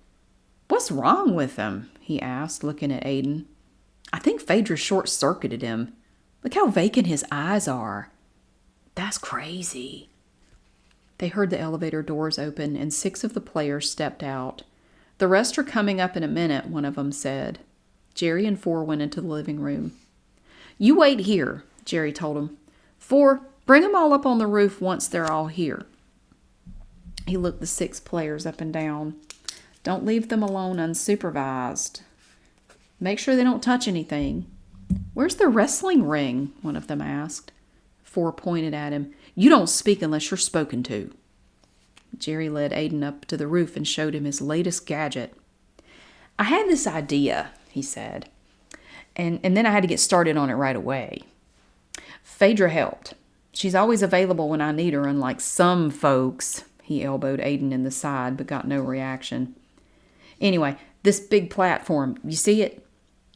A: What's wrong with him? He asked, looking at Aiden. I think Phaedra short-circuited him. Look how vacant his eyes are. That's crazy. They heard the elevator doors open, and 6 of the players stepped out. The rest are coming up in a minute, one of them said. Jerry and 4 went into the living room. You wait here, Jerry told them. 4, bring them all up on the roof once they're all here. He looked the 6 players up and down. Don't leave them alone unsupervised. Make sure they don't touch anything. Where's the wrestling ring? One of them asked. 4 pointed at him. You don't speak unless you're spoken to. Jerry led Aiden up to the roof and showed him his latest gadget. I had this idea, he said, and then I had to get started on it right away. Phaedra helped. She's always available when I need her, unlike some folks. He elbowed Aiden in the side, but got no reaction. Anyway, this big platform, you see it?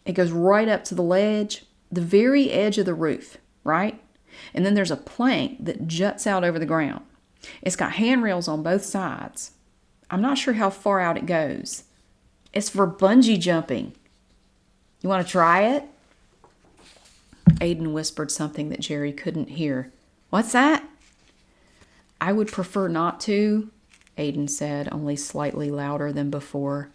A: It goes right up to the ledge, the very edge of the roof, right? And then there's a plank that juts out over the ground. It's got handrails on both sides. I'm not sure how far out it goes. It's for bungee jumping. You want to try it? Aiden whispered something that Jerry couldn't hear. What's that? I would prefer not to, Aiden said, only slightly louder than before.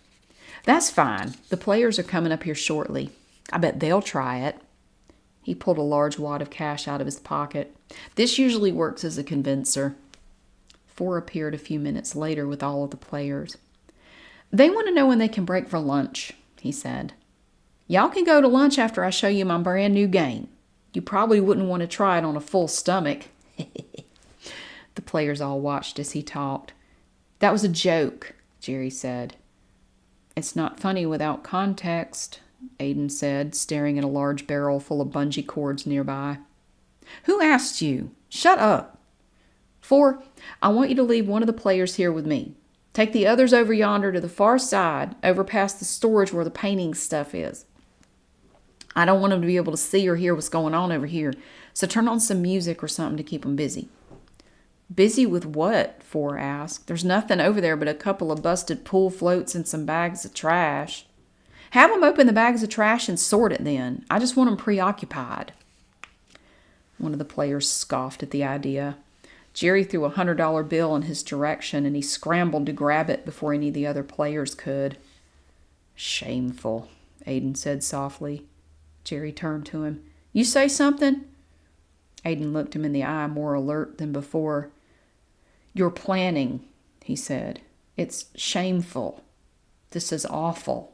A: That's fine. The players are coming up here shortly. I bet they'll try it. He pulled a large wad of cash out of his pocket. This usually works as a convincer. 4 appeared a few minutes later with all of the players. They want to know when they can break for lunch, he said. Y'all can go to lunch after I show you my brand new game. You probably wouldn't want to try it on a full stomach. The players all watched as he talked. That was a joke, Jerry said. It's not funny without context, Aiden said, staring at a large barrel full of bungee cords nearby. Who asked you? Shut up. 4, I want you to leave one of the players here with me. Take the others over yonder to the far side, over past the storage where the painting stuff is. I don't want them to be able to see or hear what's going on over here, so turn on some music or something to keep them busy. Busy with what? 4 asked. There's nothing over there but a couple of busted pool floats and some bags of trash. Have them open the bags of trash and sort it then. I just want them preoccupied. One of the players scoffed at the idea. Jerry threw a $100 bill in his direction, and he scrambled to grab it before any of the other players could. Shameful, Aiden said softly. Jerry turned to him. You say something? Aiden looked him in the eye, more alert than before. You're planning, he said. It's shameful. This is awful.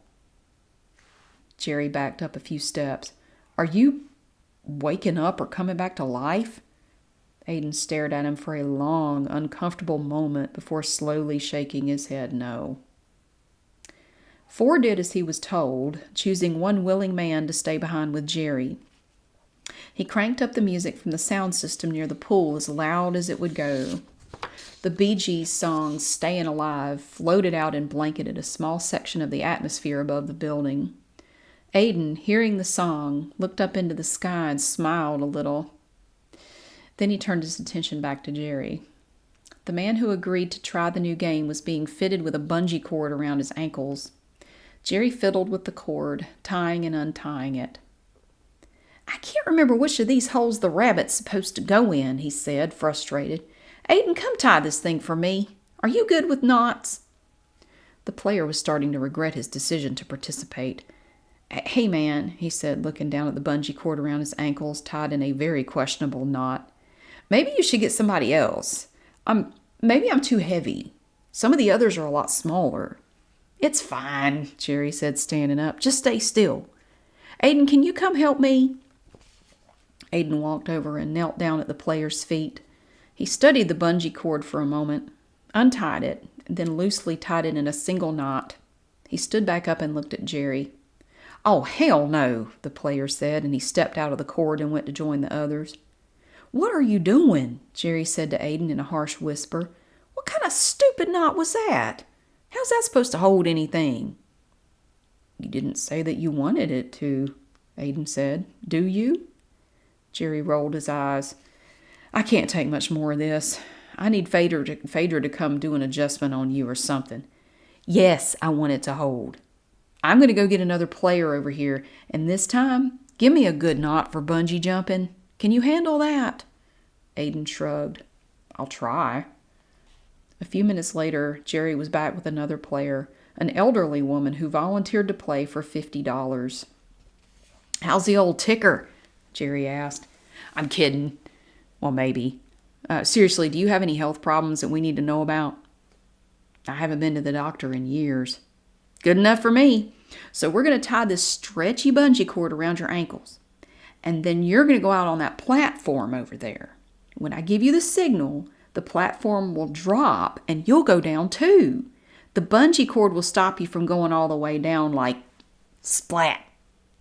A: Jerry backed up a few steps. Are you waking up or coming back to life? Aiden stared at him for a long, uncomfortable moment before slowly shaking his head no. 4 did as he was told, choosing one willing man to stay behind with Jerry. He cranked up the music from the sound system near the pool as loud as it would go. The Bee Gees' song, Stayin' Alive, floated out and blanketed a small section of the atmosphere above the building. Aiden, hearing the song, looked up into the sky and smiled a little. Then he turned his attention back to Jerry. The man who agreed to try the new game was being fitted with a bungee cord around his ankles. Jerry fiddled with the cord, tying and untying it. I can't remember which of these holes the rabbit's supposed to go in, he said, frustrated. Aiden, come tie this thing for me. Are you good with knots? The player was starting to regret his decision to participate. Hey, man, he said, looking down at the bungee cord around his ankles, tied in a very questionable knot. Maybe you should get somebody else. Maybe I'm too heavy. Some of the others are a lot smaller. It's fine, Jerry said, standing up. Just stay still. Aiden, can you come help me? Aiden walked over and knelt down at the player's feet. He studied the bungee cord for a moment, untied it, and then loosely tied it in a single knot. He stood back up and looked at Jerry. Oh, hell no, the player said, and he stepped out of the cord and went to join the others. What are you doing? Jerry said to Aiden in a harsh whisper. What kind of stupid knot was that? How's that supposed to hold anything? You didn't say that you wanted it to, Aiden said. Do you? Jerry rolled his eyes. I can't take much more of this. I need Fedra to come do an adjustment on you or something. Yes, I want it to hold. I'm going to go get another player over here, and this time, give me a good knot for bungee jumping. Can you handle that? Aiden shrugged. I'll try. A few minutes later, Jerry was back with another player, an elderly woman who volunteered to play for $50. How's the old ticker? Jerry asked. I'm kidding. Well, maybe. Seriously, do you have any health problems that we need to know about? I haven't been to the doctor in years. Good enough for me. So we're going to tie this stretchy bungee cord around your ankles. And then you're going to go out on that platform over there. When I give you the signal, the platform will drop and you'll go down too. The bungee cord will stop you from going all the way down like splat.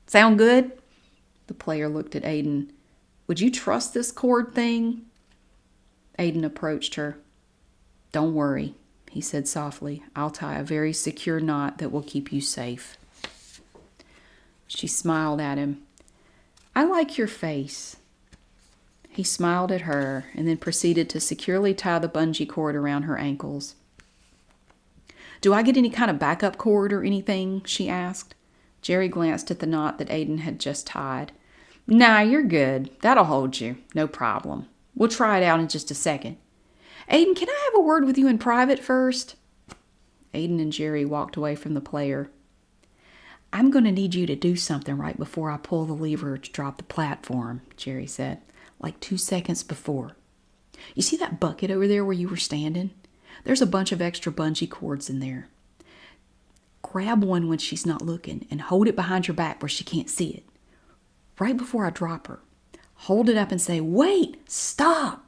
A: Sound good? The player looked at Aiden. Would you trust this cord thing? Aiden approached her. Don't worry, he said softly. I'll tie a very secure knot that will keep you safe. She smiled at him. I like your face. He smiled at her and then proceeded to securely tie the bungee cord around her ankles. Do I get any kind of backup cord or anything? She asked. Jerry glanced at the knot that Aiden had just tied. Nah, you're good. That'll hold you. No problem. We'll try it out in just a second. Aiden, can I have a word with you in private first? Aiden and Jerry walked away from the player.
B: I'm going to need you to do something right before I pull the lever to drop the platform, Jerry said, like 2 seconds before. You see that bucket over there where you were standing? There's a bunch of extra bungee cords in there. Grab one when she's not looking and hold it behind your back where she can't see it. Right before I drop her, hold it up and say, "Wait, stop."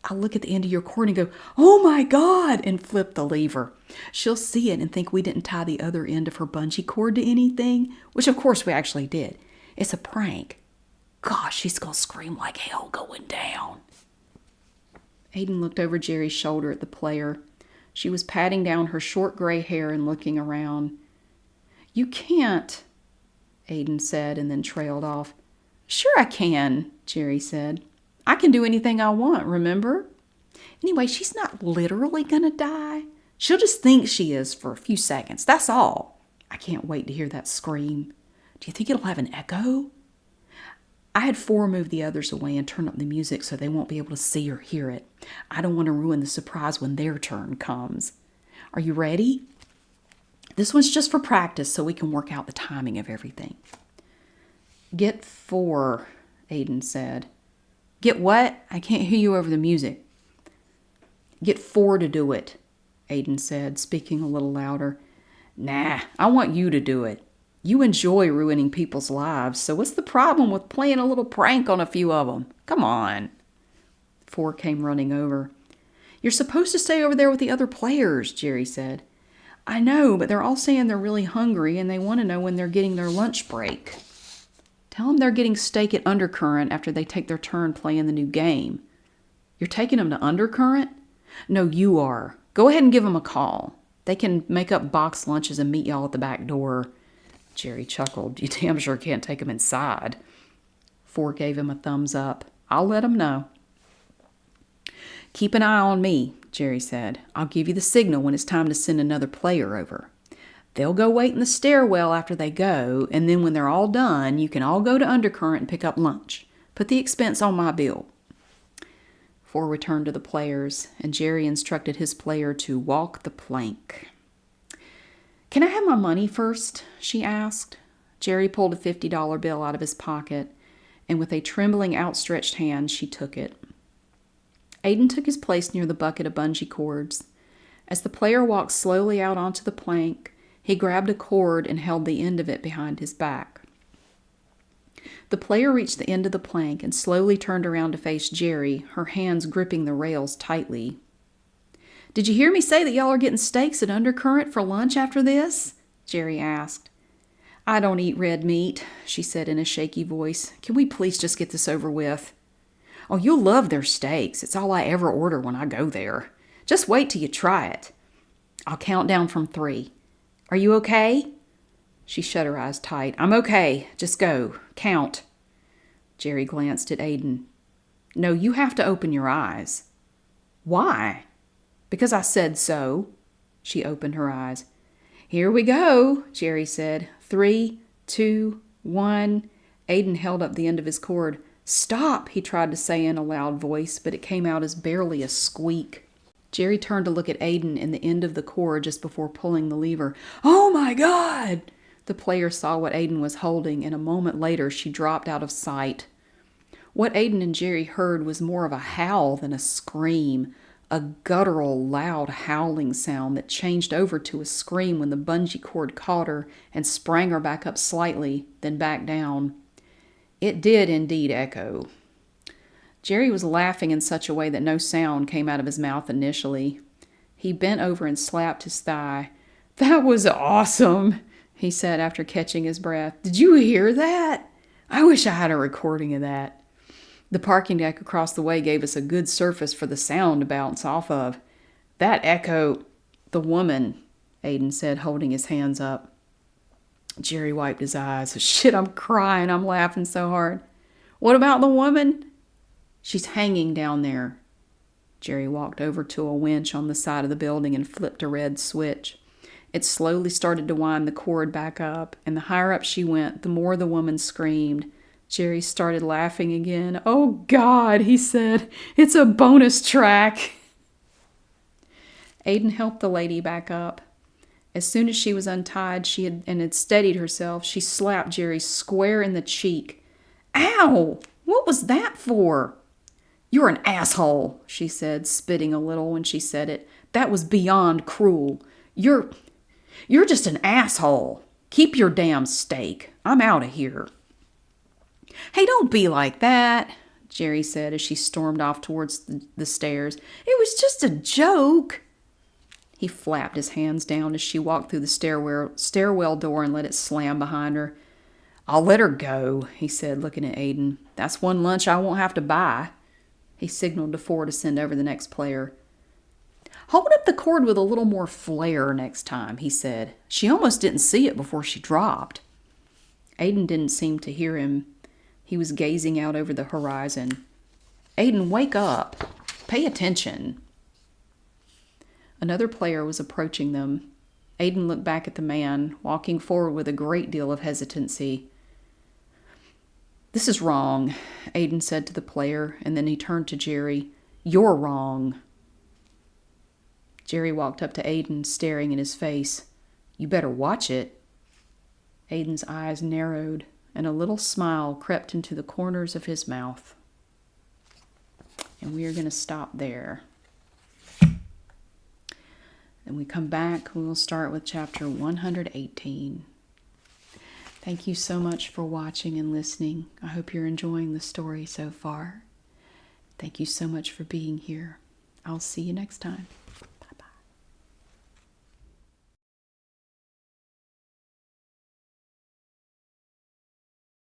B: I'll look at the end of your cord and go, "Oh my God," and flip the lever. She'll see it and think we didn't tie the other end of her bungee cord to anything, which of course we actually did. It's a prank. Gosh, she's going to scream like hell going down.
A: Aiden looked over Jerry's shoulder at the player. She was patting down her short gray hair and looking around. "You can't," Aiden said, and then trailed off. "Sure I can," Jerry said. "I can do anything I want, remember? Anyway, she's not literally gonna die. She'll just think she is for a few seconds, that's all. I can't wait to hear that scream. Do you think it'll have an echo?" I had 4 move the others away and turn up the music so they won't be able to see or hear it. I don't want to ruin the surprise when their turn comes. Are you ready? This one's just for practice so we can work out the timing of everything. "Get 4, Aiden said. "Get what? I can't hear you over the music." "Get 4 to do it," Aiden said, speaking a little louder. "Nah, I want you to do it. You enjoy ruining people's lives, so what's the problem with playing a little prank on a few of them? Come on." 4 came running over. "You're supposed to stay over there with the other players," Jerry said. "I know, but they're all saying they're really hungry and they want to know when they're getting their lunch break." "Tell them they're getting steak at Undercurrent after they take their turn playing the new game." "You're taking them to Undercurrent?" "No, you are. Go ahead and give them a call. They can make up box lunches and meet y'all at the back door." Jerry chuckled. "You damn sure can't take them inside." 4 gave him a thumbs up. "I'll let them know." "Keep an eye on me," Jerry said. "I'll give you the signal when it's time to send another player over. They'll go wait in the stairwell after they go, and then when they're all done, you can all go to Undercurrent and pick up lunch. Put the expense on my bill." 4 returned to the players, and Jerry instructed his player to walk the plank. "Can I have my money first?" she asked. Jerry pulled a $50 bill out of his pocket, and with a trembling outstretched hand, she took it. Aiden took his place near the bucket of bungee cords. As the player walked slowly out onto the plank, he grabbed a cord and held the end of it behind his back. The player reached the end of the plank and slowly turned around to face Jerry, her hands gripping the rails tightly. "Did you hear me say that y'all are getting steaks at Undercurrent for lunch after this?" Jerry asked. "I don't eat red meat," she said in a shaky voice. "Can we please just get this over with?" "Oh, you'll love their steaks. It's all I ever order when I go there. Just wait till you try it. I'll count down from 3. Are you okay?" She shut her eyes tight. "I'm okay. Just go. Count." Jerry glanced at Aiden. "No, you have to open your eyes." "Why?" "Because I said so." She opened her eyes. "Here we go," Jerry said. 3, 2, 1. Aiden held up the end of his cord. "Stop," he tried to say in a loud voice, but it came out as barely a squeak. Jerry turned to look at Aiden and the end of the cord just before pulling the lever. "Oh my God!" The player saw what Aiden was holding, and a moment later she dropped out of sight. What Aiden and Jerry heard was more of a howl than a scream, a guttural, loud howling sound that changed over to a scream when the bungee cord caught her and sprang her back up slightly, then back down. It did indeed echo. Jerry was laughing in such a way that no sound came out of his mouth initially. He bent over and slapped his thigh. "That was awesome," he said after catching his breath. "Did you hear that? I wish I had a recording of that." The parking deck across the way gave us a good surface for the sound to bounce off of. "That echo—" "The woman," Aiden said, holding his hands up. Jerry wiped his eyes. "Shit, I'm crying. I'm laughing so hard." "What about the woman?" "She's hanging down there." Jerry walked over to a winch on the side of the building and flipped a red switch. It slowly started to wind the cord back up, and the higher up she went, the more the woman screamed. Jerry started laughing again. "Oh, God," he said. "It's a bonus track." Aiden helped the lady back up. As soon as she was untied and had steadied herself, she slapped Jerry square in the cheek. Ow! What was that for? You're an asshole, she said, spitting a little when she said it. That was beyond cruel. You're just an asshole. Keep your damn steak. I'm out of here. Hey, don't be like that, Jerry said as she stormed off towards the stairs. It was just a joke. He flapped his hands down as she walked through the stairwell door and let it slam behind her. I'll let her go, he said, looking at Aiden. That's one lunch I won't have to buy. He signaled to 4 to send over the next player. Hold up the cord with a little more flair next time, he said. She almost didn't see it before she dropped. Aiden didn't seem to hear him. He was gazing out over the horizon. Aiden, wake up. Pay attention. Another player was approaching them. Aiden looked back at the man, walking forward with a great deal of hesitancy. This is wrong, Aiden said to the player, and then he turned to Jerry. You're wrong. Jerry walked up to Aiden, staring in his face. You better watch it. Aiden's eyes narrowed, and a little smile crept into the corners of his mouth. And we are going to stop there. Then we come back, we will start with chapter 118. Thank you so much for watching and listening. I hope you're enjoying the story so far. Thank you so much for being here. I'll see you next time.